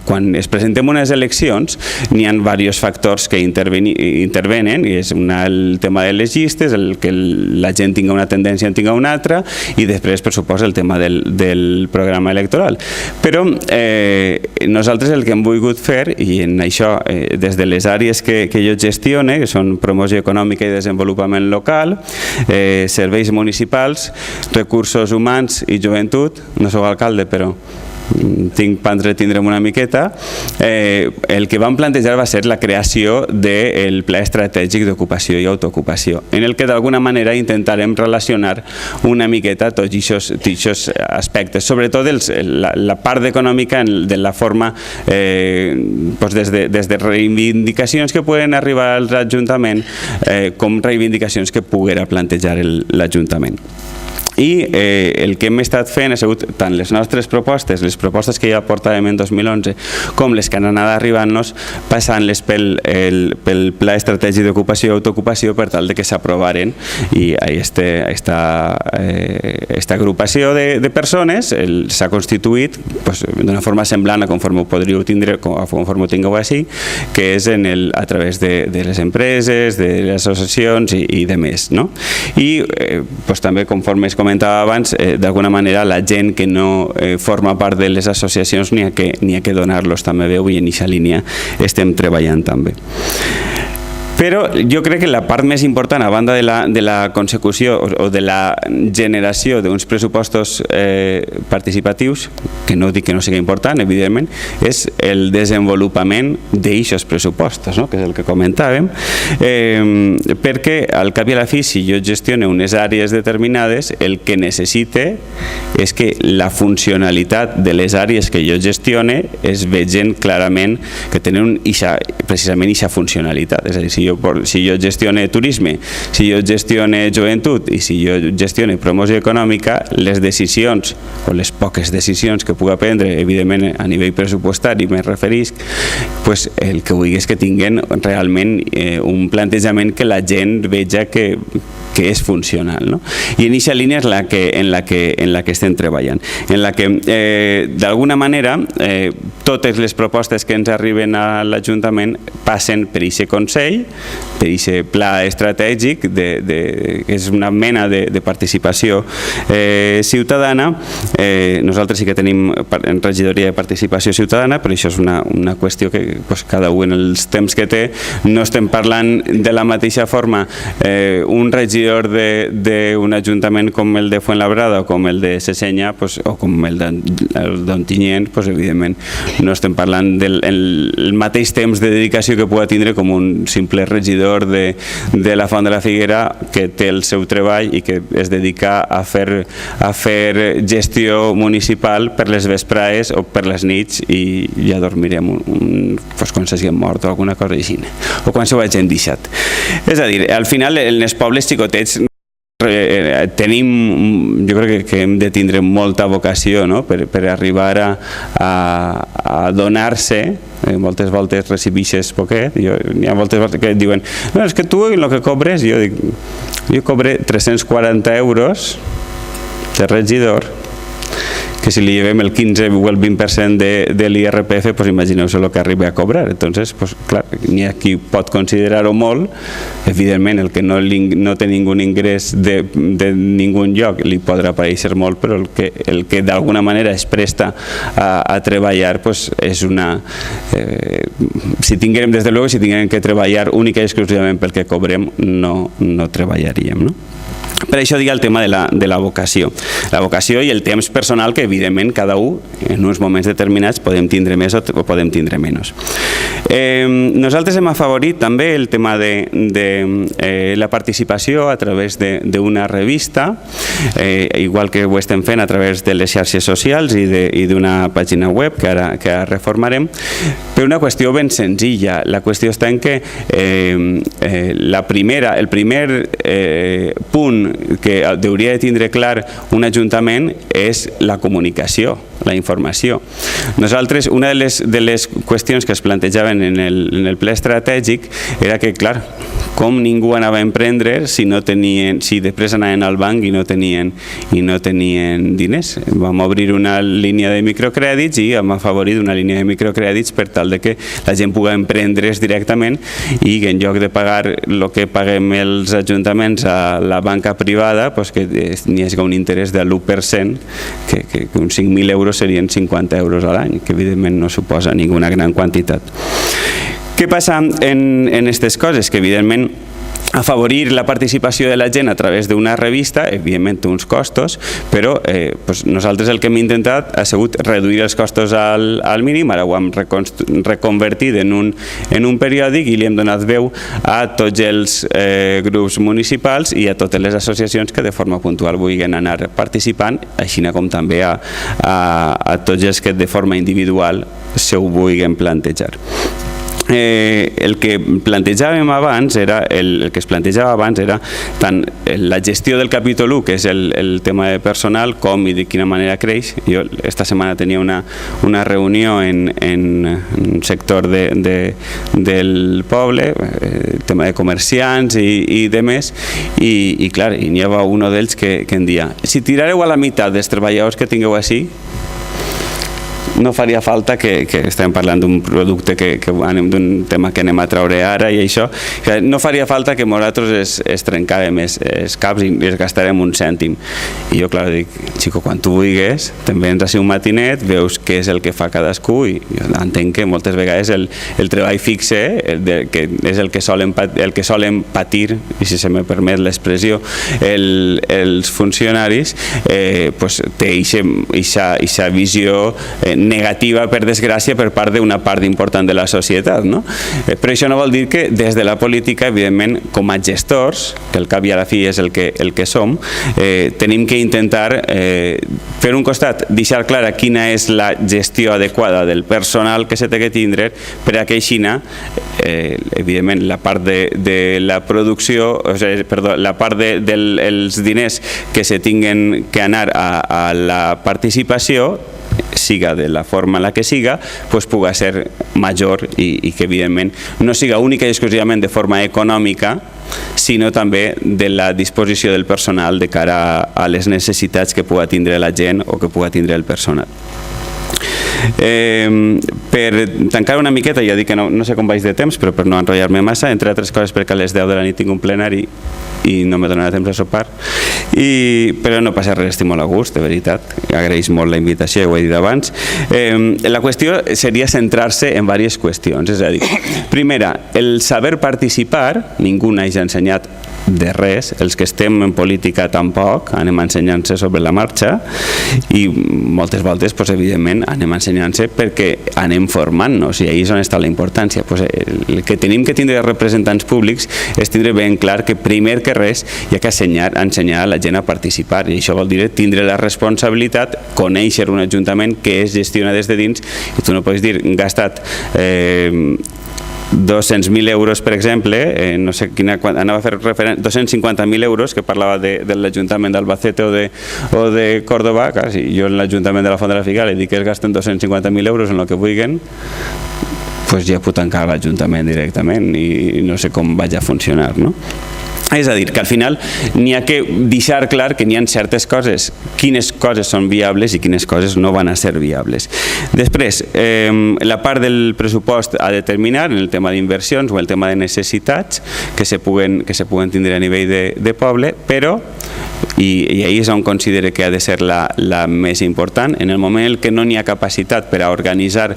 quan es presentem unes eleccions n'hi ha diversos factors que intervenen, i és el tema de les llistes, el que la gent tinga una tendència en tinga una altra, i després, per supost, el tema del el programa electoral. Però nosaltres el que hem volgut fer, i en això des de les àrees que jo gestione, que són promoció econòmica i desenvolupament local, serveis municipals, recursos humans i joventut, no soc alcalde però tinc per entretindre'm una miqueta, el que vam plantejar va ser la creació del Pla Estratègic d'Ocupació i Autoocupació, en el que d'alguna manera intentarem relacionar una miqueta tots aquests aspectes, sobretot la part econòmica de la forma des de reivindicacions que poden arribar als ajuntaments com reivindicacions que poguera plantejar l'Ajuntament. I el que hem estat fent ha sigut tant les nostres propostes, les propostes que ja portàvem en 2011, com les que han anat arribant-nos, passant-les pel Pla Estratègic d'Ocupació i Autoocupació per tal que s'aprovaren, i aquesta agrupació de persones s'ha constituït d'una forma semblant a conforme ho podríeu tindre, conforme ho tingueu així, que és a través de les empreses, de les associacions i de més. I també, conforme es comentava abans, d'alguna manera la gent que no forma part de les associacions n'hi ha que donar-los també veu, i en aquesta línia estem treballant també. Però jo crec que la part més important, a banda de la consecució o de la generació d'uns pressupostos participatius, que no dic que no sigui important, evidentment, és el desenvolupament d'aquests pressupostos, que és el que comentàvem, perquè al cap i a la fi, si jo gestiono unes àrees determinades, el que necessite és que la funcionalitat de les àrees que jo gestione es vegin clarament que tenen precisament aquesta funcionalitat. És a dir, si jo gestione turisme, si jo gestione joventut i si jo gestione promoció econòmica, les decisions o les poques decisions que puc prendre, evidentment a nivell pressupostari me referisc, el que vull és que tinguin realment un plantejament que la gent veja que és funcional. I en aquesta línia és en la que estem treballant, en la que d'alguna manera totes les propostes que ens arriben a l'Ajuntament passen per aquest Consell, per aquest pla estratègic, que és una mena de participació ciutadana. Nosaltres sí que tenim regidoria de participació ciutadana, però això és una qüestió que cada un en els temps que té. No estem parlant de la mateixa forma un regidor d'un ajuntament com el de Fuenlabrada o com el de Sesenya o com el d'Ontinyent, evidentment no estem parlant del mateix temps de dedicació que pugui tindre com un simple regidor de la Font de la Figuera que té el seu treball i que es dedica a fer gestió municipal per les vesprades o per les nits i ja dormirem quan s'hagi mort o alguna cosa així, o quan s'ho hagin deixat. És a dir, al final en els pobles xicotets tenim, jo crec que hem de tindre molta vocació per arribar a donar-se. Moltes voltes recibixes poquet, hi ha moltes voltes que et diuen no, és que tu el que cobres, jo dic jo cobre 340 euros de regidor, que si li llevem el 15 o el 20% de l'IRPF, imagineu-se el que arriba a cobrar. Entonces, clar, n'hi ha qui pot considerar-ho molt. Evidentment, el que no té ningú ingrés de ningú lloc li podrà parèixer molt, però el que d'alguna manera es presta a treballar és una... Si tinguem, des de luego, si tinguem que treballar única i exclusivament pel que cobrem, no treballaríem, no? Per això dic el tema de la vocació. La vocació i el temps personal que, evidentment, cada un, en uns moments determinats, podem tindre més o podem tindre menys. Nosaltres hem afavorit també el tema de la participació a través d'una revista, igual que ho estem fent a través de les xarxes socials i d'una pàgina web que ara reformarem, per una qüestió ben senzilla. La qüestió està en que el primer punt que hauria de tindre clar un ajuntament és la comunicació. la informació. Nosaltres, una de les qüestions que es plantejaven en el ple estratègic era que, clar, com ningú anava a emprendre si després anaven al banc i no tenien diners. Vam obrir una línia de microcrèdits i hem afavorit una línia de microcrèdits per tal de que la gent pugui emprendre's directament i que en lloc de pagar el que paguem els ajuntaments a la banca privada, que n'hi hagi un interès de l'1%, que uns 5.000 euros serien 50 euros a l'any, que evidentment no suposa ninguna gran quantitat. Què passa en aquestes coses? Que evidentment afavorir la participació de la gent a través d'una revista, evidentment té uns costos, però nosaltres el que hem intentat ha sigut reduir els costos al mínim. Ara ho hem reconvertit en un periòdic i li hem donat veu a tots els grups municipals i a totes les associacions que de forma puntual vulguin anar participant, així com també a tots els que de forma individual se ho vulguin plantejar. El que plantejàvem abans era tant la gestió del capítol 1, que és el tema de personal, com i de quina manera creix. Jo esta setmana tenia una reunió en un sector del poble, el tema de comerciants i demés, i clar, n'hi havia un d'ells que em deia: si tirareu a la meitat dels treballadors que tingueu així, no faria falta que estem parlant d'un producte d'un tema que anem a treure ara i això, no faria falta que nosaltres es trencàvem els caps i es gastarem un cèntim. I jo, clar, dic: xico, quan tu vulguis te'n vens a ser un matinet, veus què és el que fa cadascú, i jo entenc que moltes vegades el treball fixe, que és el que solen patir, i si se me permet l'expressió, els funcionaris, té aquesta visió negativa, per desgràcia, per part d'una part important de la societat. Però això no vol dir que des de la política, evidentment, com a gestors, que al cap i a la fi és el que som, tenim que intentar, per un costat, deixar clara quina és la gestió adequada del personal que se té que tindre, per a que així, evidentment, la part de la producció, la part dels diners que se tinguen que anar a la participació, siga de la forma en la que siga, pugui ser major i que evidentment no siga única i exclusivament de forma econòmica, sinó també de la disposició del personal de cara a les necessitats que pugui tindre la gent o que pugui tindre el personal. Per tancar una miqueta, ja dic que no sé com vaig de temps, però per no enrotllar-me massa, entre altres coses perquè a les 10 de la nit tinc un plenari i no me donarà temps a sopar, però no passa res, estic molt a gust, de veritat, agraeix molt la invitació, ho he dit abans. La qüestió seria centrar-se en diverses qüestions, és a dir, primera, el saber participar, ningú n'hagi ensenyat de res, els que estem en política tampoc, anem ensenyant-se sobre la marxa i moltes voltes, evidentment, anem ensenyant-se perquè anem formant-nos i ahí és on està la importància. El que tenim que tindre representants públics és tindre ben clar que primer que res hi ha que ensenyar a la gent a participar, i això vol dir tindre la responsabilitat, conèixer un ajuntament que es gestiona des de dins, i tu no pots dir gastat 200.000 euros, per exemple, no sé quina, anava a fer referència, 250.000 euros, que parlava de l'Ajuntament d'Albacete o de Córdoba. Si jo en l'Ajuntament de la Font de la Figuera li dic que es gasten 250.000 euros en el que vulguin, doncs ja puc tancar l'Ajuntament directament i no sé com vaig a funcionar, no? És a dir, que al final n'hi ha que deixar clar que n'hi ha certes coses, quines coses són viables i quines coses no van a ser viables. Després, la part del pressupost a determinar en el tema d'inversions o el tema de necessitats que se puguen tindre a nivell de poble, però, i ahí és on considero que ha de ser la més important, en el moment en què no n'hi ha capacitat per a organitzar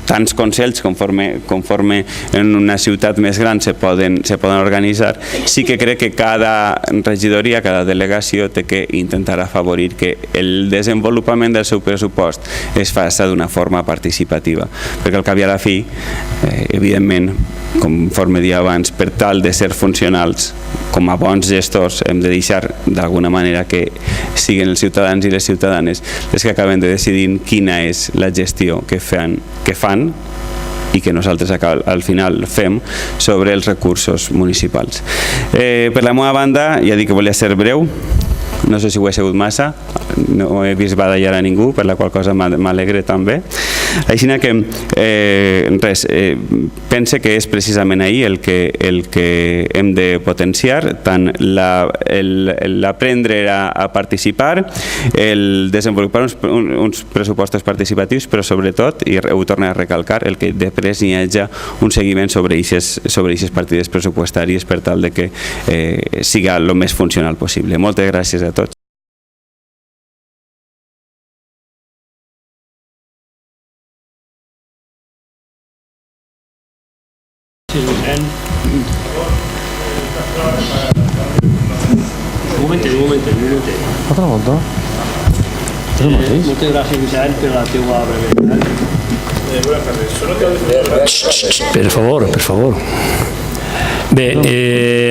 tants consells conforme en una ciutat més gran se poden organitzar, sí que crec que cada regidoria, cada delegació té que intentar afavorir que el desenvolupament del seu pressupost es faci d'una forma participativa, perquè al cap i a la fi, evidentment, conforme dia abans, per tal de ser funcionals com a bons gestors hem de deixar d'alguna manera que siguin els ciutadans i les ciutadanes els que acaben de decidir quina és la gestió que fan i que nosaltres al final fem sobre els recursos municipals. Per la meva banda, ja dic que volia ser breu, no sé si ho he sigut massa, no he vist badallar a ningú, per la qual cosa m'alegre també. Així que res, pense que és precisament ahir el que hem de potenciar, tant l'aprendre a participar, el desenvolupar uns pressupostos participatius, però sobretot, i ho torno a recalcar, el que després hi hagi un seguiment sobre aquestes partides pressupostàries per tal de que siga el més funcional possible. Moltes gràcies a tots. Un momentet. Otra volta? Moltes gràcies, Vicent, per la teva brevetat. Per favor. Bé,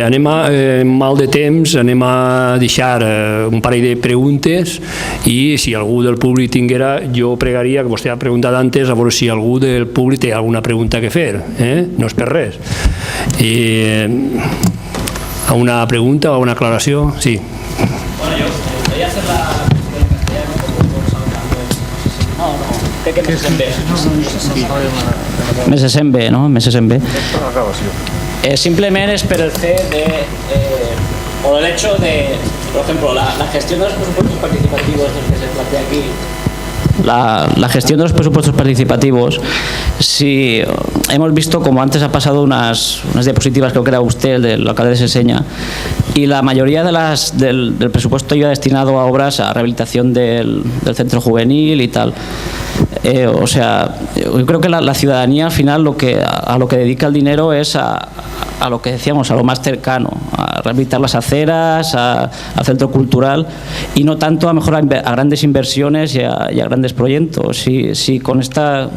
anem mal de temps, anem a deixar un parell de preguntes i si algú del públic tinguera, jo pregaria, que vostè ha preguntat antes, a veure si algú del públic té alguna pregunta que fer, no és per res. ¿Una pregunta o una aclaració? Sí. Bueno, yo voy a hacer la cuestión en castellano No, me se sent bé, no? Me se sent bé. Simplemente es por el fet de, o el hecho de, por ejemplo, la gestión de los presupuestos participativos que se plantea aquí. La gestión de los presupuestos participativos, si hemos visto, como antes ha pasado unas diapositivas, creo que era usted, el del alcalde de Seseña, y la mayoría del presupuesto iba destinado a obras, a rehabilitación del centro juvenil y tal. O sea, yo creo que la ciudadanía al final a lo que dedica el dinero es a lo que decíamos, a lo más cercano, a rehabilitar las aceras, al centro cultural, y no tanto a mejor a grandes inversiones y a grandes proyectos. Si con esta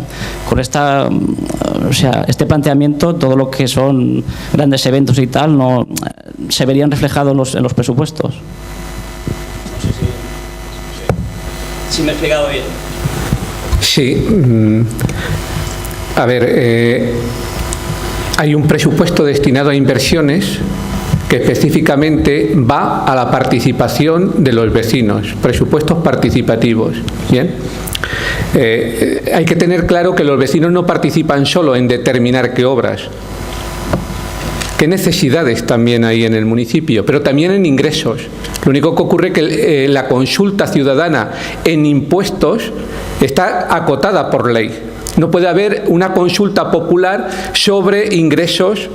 o sea, este planteamiento, todo lo que son grandes eventos y tal, no se verían reflejados en los presupuestos. No sé si me he explicado bien. Sí. A ver, hay un presupuesto destinado a inversiones que específicamente va a la participación de los vecinos, presupuestos participativos. ¿Bien? Hay que tener claro que los vecinos no participan solo en determinar qué obras, qué necesidades también hay en el municipio, pero también en ingresos. Lo único que ocurre es que la consulta ciudadana en impuestos está acotada por ley. No puede haber una consulta popular sobre ingresos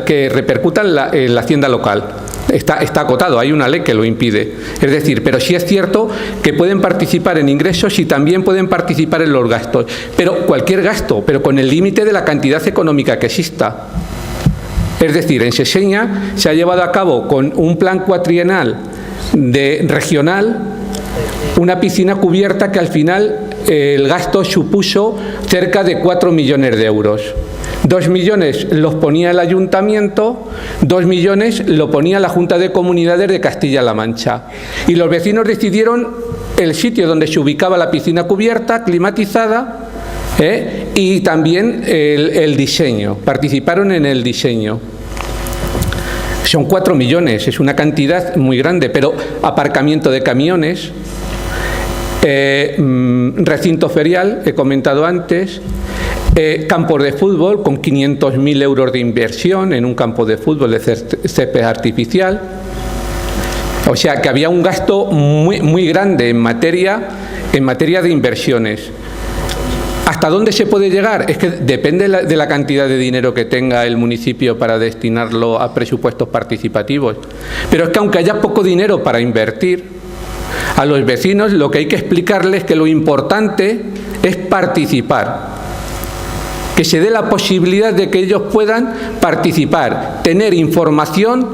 que repercutan en la hacienda local. Está acotado, hay una ley que lo impide. Es decir, pero sí es cierto que pueden participar en ingresos y también pueden participar en los gastos. Pero cualquier gasto, pero con el límite de la cantidad económica que exista. Es decir, en Seseña se ha llevado a cabo con un plan cuatrienal regional una piscina cubierta que al final el gasto supuso cerca de 4 millones de euros. 2 millones los ponía el ayuntamiento, 2 millones lo ponía la Junta de Comunidades de Castilla-La Mancha. Y los vecinos decidieron el sitio donde se ubicaba la piscina cubierta, climatizada, y también el diseño. Participaron en el diseño. Son 4 millones, es una cantidad muy grande, pero aparcamiento de camiones, recinto ferial, he comentado antes, campos de fútbol con 500.000 euros de inversión en un campo de fútbol de césped artificial. O sea que había un gasto muy grande en materia de inversiones. ¿Hasta dónde se puede llegar? Es que depende de la cantidad de dinero que tenga el municipio para destinarlo a presupuestos participativos. Pero es que aunque haya poco dinero para invertir, a los vecinos lo que hay que explicarles es que lo importante es participar. Que se dé la posibilidad de que ellos puedan participar, tener información,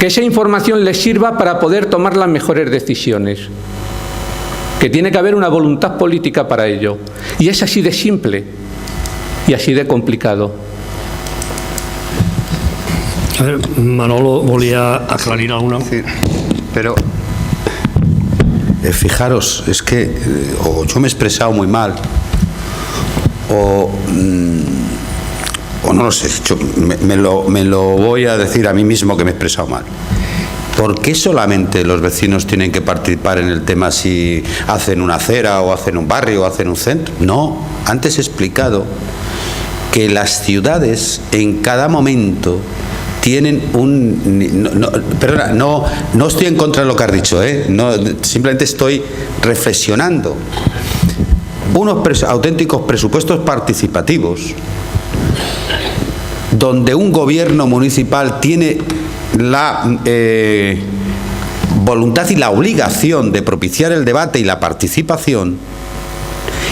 que esa información les sirva para poder tomar las mejores decisiones. Que tiene que haber una voluntad política para ello. Y es así de simple y así de complicado. A ver, Manolo volía aclarar alguna. Sí, pero fijaros, es que o yo me he expresado muy mal o no lo sé, me lo voy a decir a mí mismo que me he expresado mal. ¿Por qué solamente los vecinos tienen que participar en el tema si hacen una acera o hacen un barrio o hacen un centro? No, antes he explicado que las ciudades en cada momento tienen no estoy en contra de lo que has dicho, no, simplemente estoy reflexionando. Unos auténticos presupuestos participativos, donde un gobierno municipal tiene la voluntad y la obligación de propiciar el debate y la participación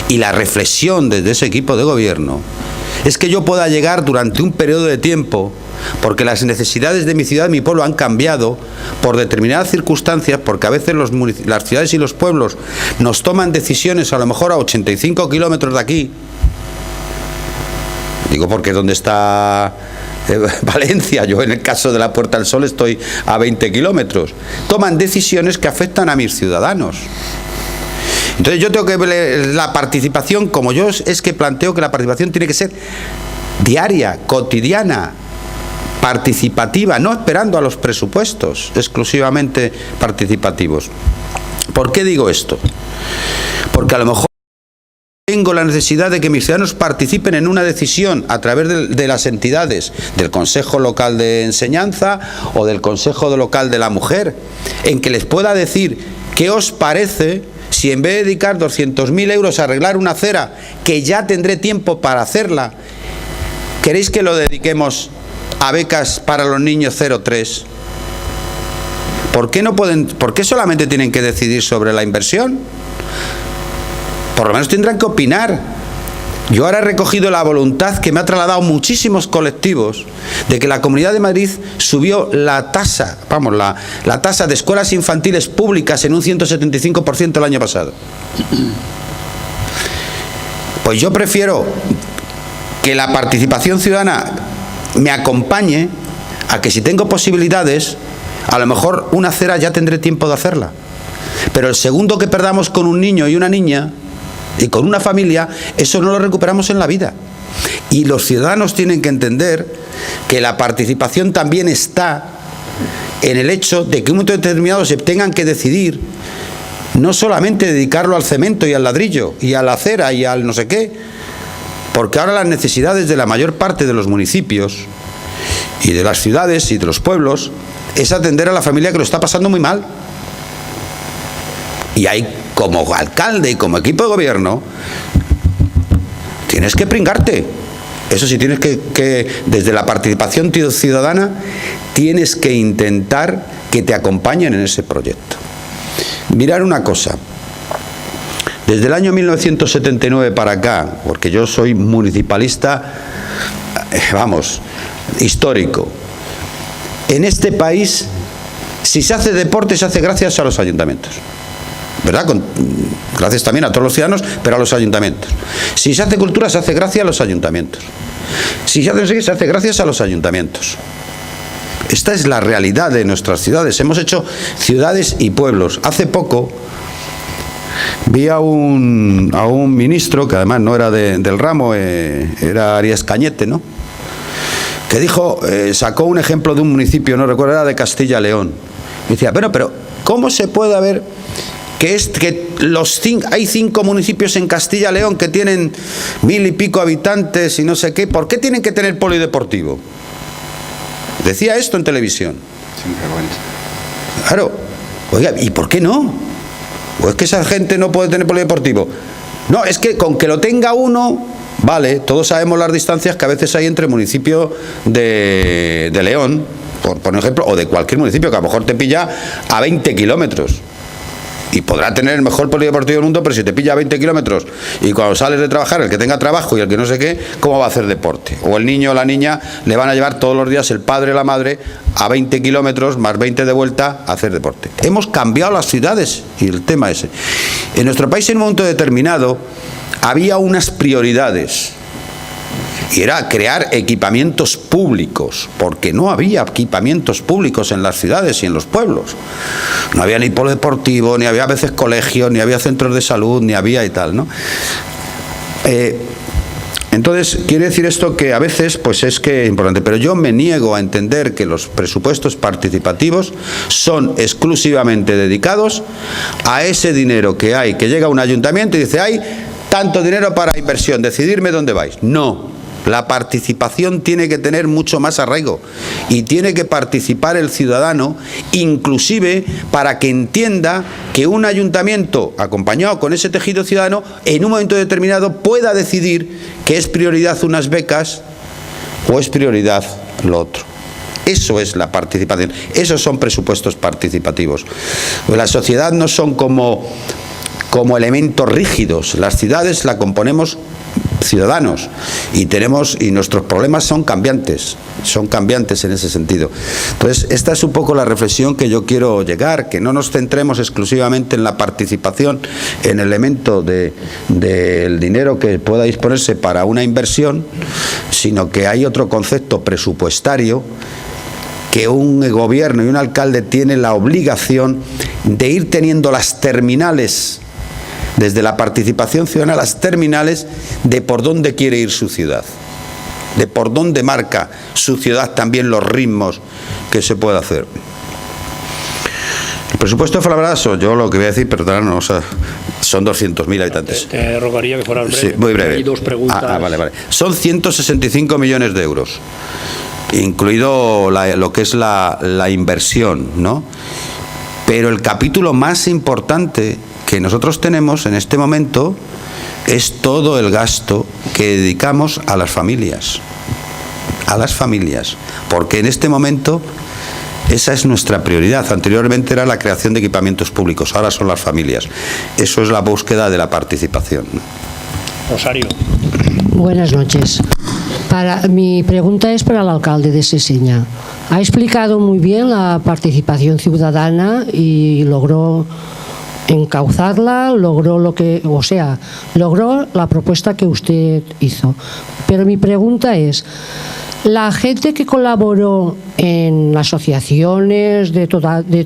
y la reflexión desde ese equipo de gobierno, es que yo pueda llegar durante un periodo de tiempo, porque las necesidades de mi ciudad, mi pueblo han cambiado por determinadas circunstancias, porque a veces las ciudades y los pueblos nos toman decisiones a lo mejor a 85 kilómetros de aquí. Digo porque donde está Valencia, yo en el caso de la Puerta del Sol estoy a 20 kilómetros. Toman decisiones que afectan a mis ciudadanos. Entonces yo tengo que ver la participación, como yo es que planteo que la participación tiene que ser diaria, cotidiana, participativa, no esperando a los presupuestos exclusivamente participativos. ¿Por qué digo esto? Porque a lo mejor tengo la necesidad de que mis ciudadanos participen en una decisión a través de las entidades, del Consejo Local de Enseñanza o del Consejo Local de la Mujer, en que les pueda decir qué os parece si en vez de dedicar 200.000 euros a arreglar una acera, que ya tendré tiempo para hacerla, queréis que lo dediquemos a becas para los niños 0-3. ¿Por qué solamente tienen que decidir sobre la inversión? Por lo menos tendrán que opinar. Yo ahora he recogido la voluntad que me ha trasladado muchísimos colectivos de que la Comunidad de Madrid subió la tasa, la tasa de escuelas infantiles públicas en un 175% el año pasado. Pues yo prefiero que la participación ciudadana me acompañe a que si tengo posibilidades, a lo mejor una acera ya tendré tiempo de hacerla. Pero el segundo que perdamos con un niño y una niña y con una familia, eso no lo recuperamos en la vida. Y los ciudadanos tienen que entender que la participación también está en el hecho de que en un momento determinado se tengan que decidir no solamente dedicarlo al cemento y al ladrillo y a la acera y al no sé qué, porque ahora las necesidades de la mayor parte de los municipios y de las ciudades y de los pueblos es atender a la familia que lo está pasando muy mal. Y ahí, como alcalde y como equipo de gobierno, tienes que pringarte. Eso sí, tienes que desde la participación ciudadana, tienes que intentar que te acompañen en ese proyecto. Mirar una cosa. Desde el año 1979 para acá, porque yo soy municipalista, histórico, en este país, si se hace deporte, se hace gracias a los ayuntamientos. ¿Verdad? Gracias también a todos los ciudadanos, pero a los ayuntamientos. Si se hace cultura, se hace gracias a los ayuntamientos. Si se hace, se hace gracias a los ayuntamientos. Esta es la realidad de nuestras ciudades. Hemos hecho ciudades y pueblos. Hace poco vi a un ministro, que además no era del ramo, era Arias Cañete, ¿no?, que dijo, sacó un ejemplo de un municipio, no recuerdo, era de Castilla León. Y decía, bueno, pero ¿cómo se puede haber hay 5 municipios en Castilla León que tienen 1000 y pico habitantes y no sé qué? ¿Por qué tienen que tener polideportivo? Decía esto en televisión. Sin vergüenza. Claro. Oiga, ¿y por qué no? ¿O es que esa gente no puede tener polideportivo? No, es que con que lo tenga uno, vale, todos sabemos las distancias que a veces hay entre municipios de León, por ejemplo, o de cualquier municipio, que a lo mejor te pilla a 20 kilómetros. Y podrá tener el mejor polideportivo del mundo, pero si te pilla a 20 kilómetros y cuando sales de trabajar, el que tenga trabajo y el que no sé qué, ¿cómo va a hacer deporte? O el niño o la niña le van a llevar todos los días el padre o la madre a 20 kilómetros más 20 de vuelta a hacer deporte. Hemos cambiado las ciudades y el tema ese. En nuestro país, en un momento determinado, había unas prioridades. Y era crear equipamientos públicos, porque no había equipamientos públicos en las ciudades y en los pueblos. No había ni polideportivo, ni había a veces colegios, ni había centros de salud, ni había y tal, ¿no? Entonces, quiere decir esto que a veces pues es que es importante, pero yo me niego a entender que los presupuestos participativos son exclusivamente dedicados a ese dinero que hay, que llega a un ayuntamiento y dice, hay tanto dinero para inversión, decidirme dónde vais. No. La participación tiene que tener mucho más arraigo y tiene que participar el ciudadano, inclusive para que entienda que un ayuntamiento, acompañado con ese tejido ciudadano, en un momento determinado pueda decidir que es prioridad unas becas o es prioridad lo otro. Eso es la participación, esos son presupuestos participativos. La sociedad no son como elementos rígidos, las ciudades la componemos ciudadanos y nuestros problemas son cambiantes en ese sentido. Entonces, esta es un poco la reflexión que yo quiero llegar, que no nos centremos exclusivamente en la participación, en el elemento del dinero que pueda disponerse para una inversión, sino que hay otro concepto presupuestario que un gobierno y un alcalde tiene la obligación de ir teniendo las terminales, desde la participación ciudadana, las terminales de por dónde quiere ir su ciudad, de por dónde marca su ciudad también los ritmos que se puede hacer. El presupuesto de Fuenlabrada, yo lo que voy a decir, perdón, o sea, son 200.000 habitantes. Te rogaría que fueras breve. Sí, muy breve. Hay dos preguntas. Vale. Son 165 millones de euros, incluido lo que es la inversión, ¿no? Pero el capítulo más importante que nosotros tenemos en este momento es todo el gasto que dedicamos a las familias, porque en este momento esa es nuestra prioridad. Anteriormente era la creación de equipamientos públicos, ahora son las familias. Eso es la búsqueda de la participación. Rosario. Buenas noches. Mi pregunta es para el alcalde de Seseña. Ha explicado muy bien la participación ciudadana y logró encauzarla, logró la propuesta que usted hizo. Pero mi pregunta es, la gente que colaboró en asociaciones de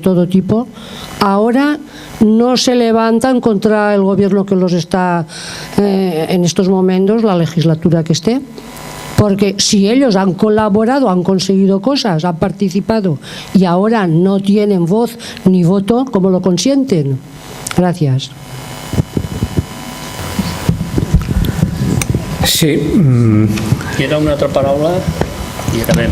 todo tipo, ahora no se levantan contra el gobierno que los está en estos momentos, la legislatura que esté. Porque si ellos han colaborado, han conseguido cosas, han participado y ahora no tienen voz ni voto, ¿cómo lo consienten? Gracias. Sí. Queda una altra paraula i acabem.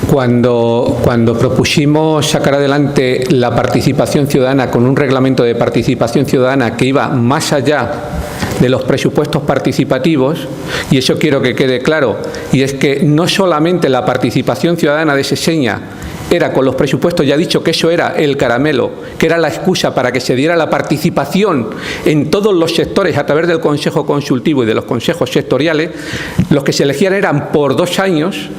Cuando propusimos sacar adelante la participación ciudadana con un reglamento de participación ciudadana que iba más allá de los presupuestos participativos, y eso quiero que quede claro, y es que no solamente la participación ciudadana de Seseña era con los presupuestos, ya he dicho que eso era el caramelo, que era la excusa para que se diera la participación en todos los sectores a través del Consejo Consultivo y de los consejos sectoriales. Los que se elegían eran por dos años,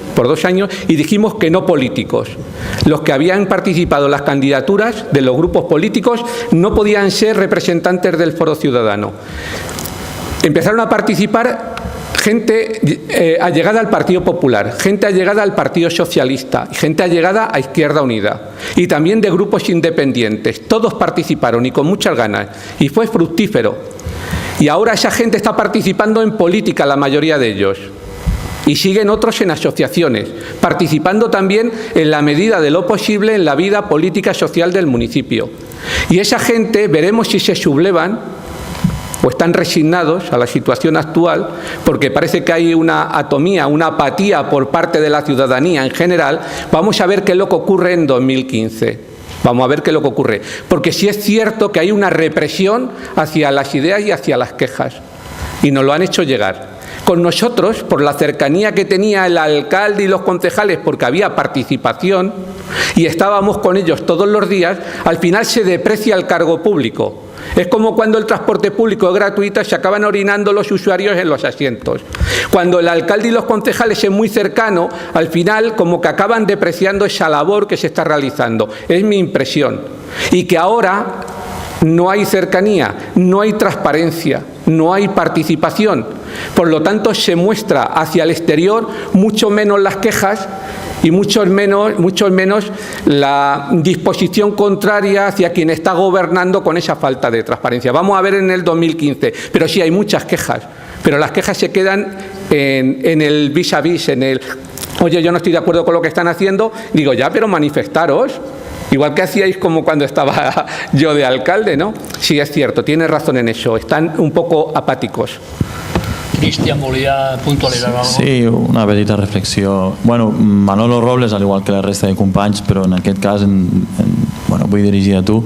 y dijimos que no políticos. Los que habían participado en las candidaturas de los grupos políticos no podían ser representantes del Foro Ciudadano. Empezaron a participar gente allegada al Partido Popular, gente allegada al Partido Socialista, gente allegada a Izquierda Unida y también de grupos independientes. Todos participaron y con muchas ganas y fue fructífero. Y ahora esa gente está participando en política, la mayoría de ellos. Y siguen otros en asociaciones, participando también en la medida de lo posible en la vida política social del municipio. Y esa gente veremos si se sublevan o están resignados a la situación actual, porque parece que hay una atomía, una apatía por parte de la ciudadanía en general. Vamos a ver qué es lo que ocurre en 2015. Vamos a ver qué es lo que ocurre. Porque sí es cierto que hay una represión hacia las ideas y hacia las quejas. Y nos lo han hecho llegar. Con nosotros, por la cercanía que tenía el alcalde y los concejales, porque había participación y estábamos con ellos todos los días, al final se deprecia el cargo público. Es como cuando el transporte público es gratuito, se acaban orinando los usuarios en los asientos. Cuando el alcalde y los concejales es muy cercano, al final como que acaban depreciando esa labor que se está realizando. Es mi impresión. Y que ahora no hay cercanía, no hay transparencia, no hay participación. Por lo tanto, se muestra hacia el exterior mucho menos las quejas y mucho menos la disposición contraria hacia quien está gobernando con esa falta de transparencia. Vamos a ver en el 2015, pero sí hay muchas quejas, pero las quejas se quedan en el vis a vis, en el, oye, yo no estoy de acuerdo con lo que están haciendo. Digo, ya, pero manifestaros. Igual que hacíais como cuando estaba yo de alcalde, ¿no? Sí, es cierto, tienes razón en eso, están un poco apáticos. Cristian volia puntualitzar alguna cosa. Sí, una petita reflexió. Bueno, Manolo Robles, al igual que la resta de companys, però en aquest cas, bueno, vull dirigir a tu,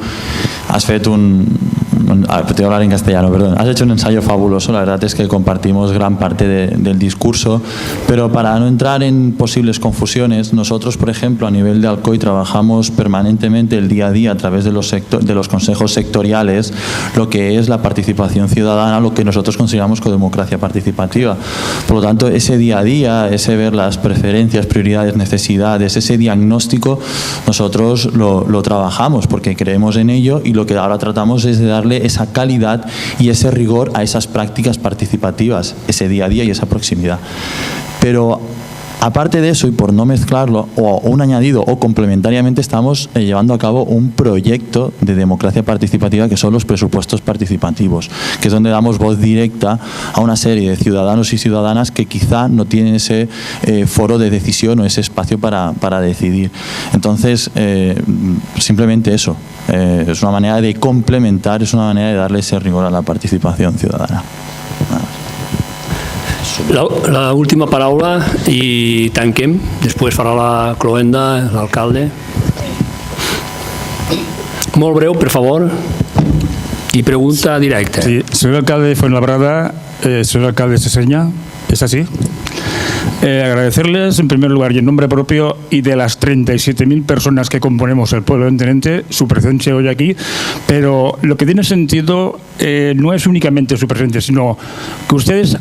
has fet te voy a hablar en castellano, perdón. Has hecho un ensayo fabuloso, la verdad es que compartimos gran parte del discurso, pero para no entrar en posibles confusiones, nosotros, por ejemplo, a nivel de Alcoy trabajamos permanentemente el día a día a través de los consejos sectoriales, lo que es la participación ciudadana, lo que nosotros consideramos como democracia participativa. Por lo tanto, ese día a día, ese ver las preferencias, prioridades, necesidades, ese diagnóstico, nosotros lo trabajamos porque creemos en ello y lo que ahora tratamos es de darle esa calidad y ese rigor a esas prácticas participativas, ese día a día y esa proximidad. Pero aparte de eso, y por no mezclarlo, o un añadido o complementariamente, estamos llevando a cabo un proyecto de democracia participativa que son los presupuestos participativos, que es donde damos voz directa a una serie de ciudadanos y ciudadanas que quizá no tienen ese foro de decisión o ese espacio para decidir. Entonces, simplemente eso. Es una manera de complementar, es una manera de darle ese rigor a la participación ciudadana. La última paraula i tanquem. Després farà la cloenda l'alcalde. Molt breu, per favor. Y pregunta directa. Sí, señor alcalde de Fuenlabrada, señor alcalde de Seseña, ¿es así? Agradecerles en primer lugar y en nombre propio y de las 37.000 personas que componemos el pueblo de Tenente su presencia hoy aquí, pero lo que tiene sentido no es únicamente su presencia, sino que ustedes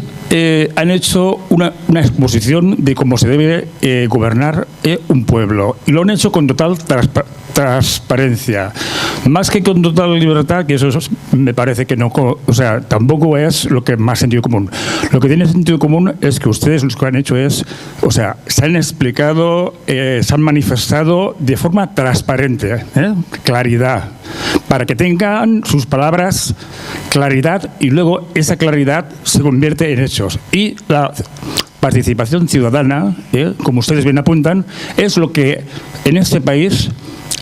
han hecho una exposición de cómo se debe gobernar un pueblo y lo han hecho con total transparencia, más que con total libertad, que eso me parece que no, o sea, tampoco es lo que más sentido común. Lo que tiene sentido común es que ustedes lo que han hecho es, o sea, se han explicado, se han manifestado de forma transparente, claridad, para que tengan sus palabras claridad y luego esa claridad se convierte en hechos. Y la participación ciudadana, como ustedes bien apuntan, es lo que en este país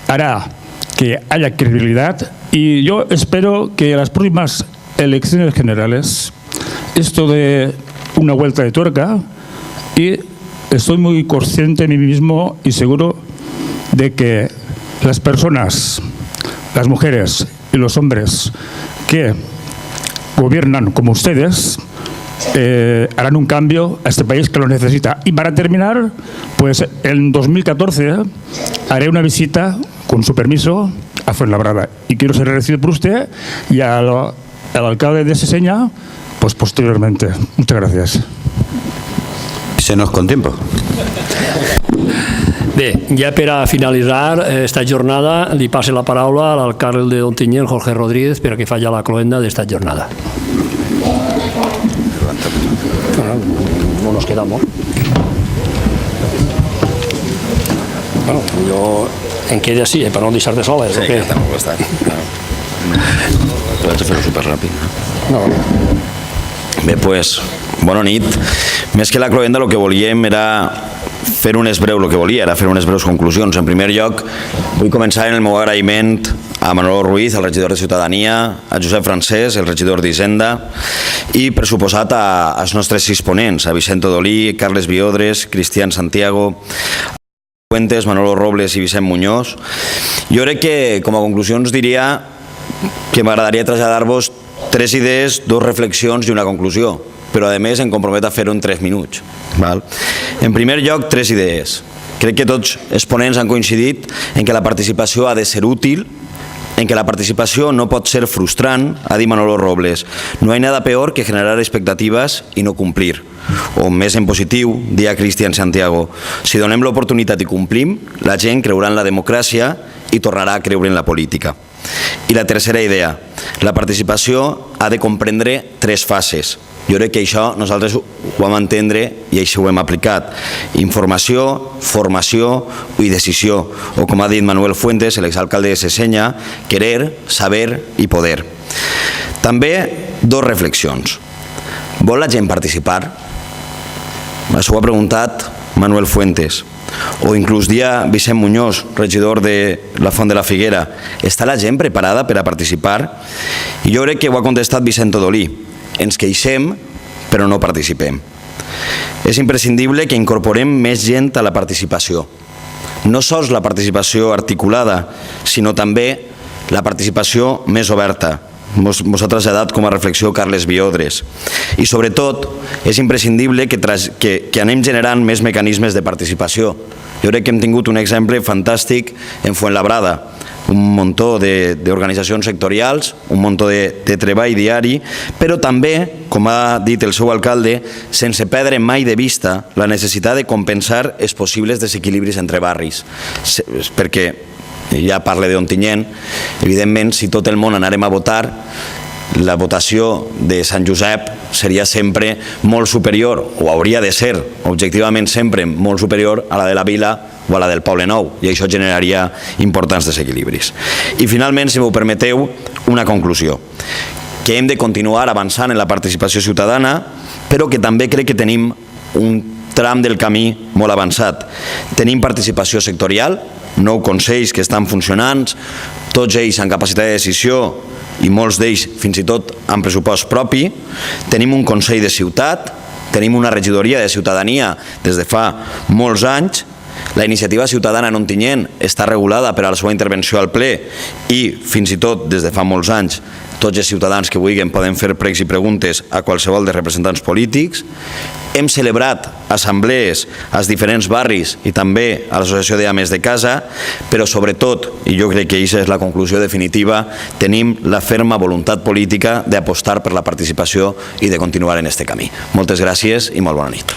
hará que haya credibilidad y yo espero que las próximas elecciones generales esto de una vuelta de tuerca y estoy muy consciente de mí mismo y seguro de que las personas, las mujeres y los hombres que gobiernan como ustedes harán un cambio a este país que lo necesita. Y para terminar, pues en 2014 haré una visita, con su permiso, a Fuenlabrada. Y quiero ser agradecido por usted y al alcalde de Seseña, pues posteriormente. Muchas gracias. Se nos con tiempo. Bé, ja per a finalitzar esta jornada li passe la paraula a l'alcalde d'Ontinyent, Jorge Rodríguez, per a que faci la cloenda d'esta jornada. No nos quedamos. Bueno, jo em quedo així, per no deixar-te sola. Sí, que tampoc està. Vaig a fer-ho superràpid. No. Bé, doncs, bona nit. Més que la cloenda, el que volíem era fer unes breus conclusions. En primer lloc, vull començar en el meu agraïment a Manolo Ruiz, el regidor de Ciutadania, a Josep Francesc, el regidor d'Hisenda, i per suposat als nostres 6 ponents, a Vicent Odolí, Carles Biodres, Cristian Santiago, Fuentes, Manolo Robles i Vicent Muñoz. Jo crec que, com a conclusions, diria que m'agradaria traslladar-vos 3 idees, 2 reflexions i una conclusió, però a més em comprometo a fer-ho en 3 minuts. En primer lloc, 3 idees. Crec que tots els ponents han coincidit en que la participació ha de ser útil, en que la participació no pot ser frustrant, ha dit Manolo Robles. No hay nada peor que generar expectativas y no cumplir. O més en positiu, dia Cristian Santiago, si donem l'oportunitat i complim, la gent creurà en la democràcia i tornarà a creure en la política. I la tercera idea, la participació ha de comprendre 3 fases. Jo crec que això nosaltres ho vam entendre i això ho hem aplicat. Informació, formació i decisió. O com ha dit Manuel Fuentes, l'exalcalde de Seseña, querer, saber i poder. També 2 reflexions. Vol la gent participar? Això ho ha preguntat Manuel Fuentes. O inclús dia Vicent Muñoz, regidor de la Font de la Figuera. Està la gent preparada per a participar? I jo crec que ho ha contestat Vicent Odolí. Ens queixem, però no participem. És imprescindible que incorporem més gent a la participació. No sols la participació articulada, sinó també la participació més oberta. Mos ha traslladat com a reflexió Carles Biodres. I sobretot és imprescindible que anem generant més mecanismes de participació. Jo crec que hem tingut un exemple fantàstic en Fuenlabrada, un muntó d'organitzacions sectorials, un muntó de treball diari, però també, com ha dit el seu alcalde, sense perdre mai de vista la necessitat de compensar els possibles desequilibris entre barris. Perquè ja parle d'Ontinyent, evidentment, si tot el món anàrem a votar, la votació de Sant Josep seria sempre molt superior, o hauria de ser, objectivament sempre, molt superior a la de la Vila o a la del Poble Nou, i això generaria importants desequilibris. I finalment, si m'ho permeteu, una conclusió, que hem de continuar avançant en la participació ciutadana, però que també crec que tenim un tram del camí molt avançat. Tenim participació sectorial, 9 consells que estan funcionant, tots ells amb capacitat de decisió i molts d'ells fins i tot amb pressupost propi. Tenim un consell de ciutat, tenim una regidoria de ciutadania des de fa molts anys. La iniciativa ciutadana en Ontinyent està regulada per a la seva intervenció al ple i fins i tot des de fa molts anys tots els ciutadans que vulguin poden fer pregs i preguntes a qualsevol dels representants polítics. Hem celebrat assemblees als diferents barris i també a l'Associació d'Ames de Casa, però sobretot, i jo crec que aquesta és la conclusió definitiva, tenim la ferma voluntat política d'apostar per la participació i de continuar en aquest camí. Moltes gràcies i molt bona nit.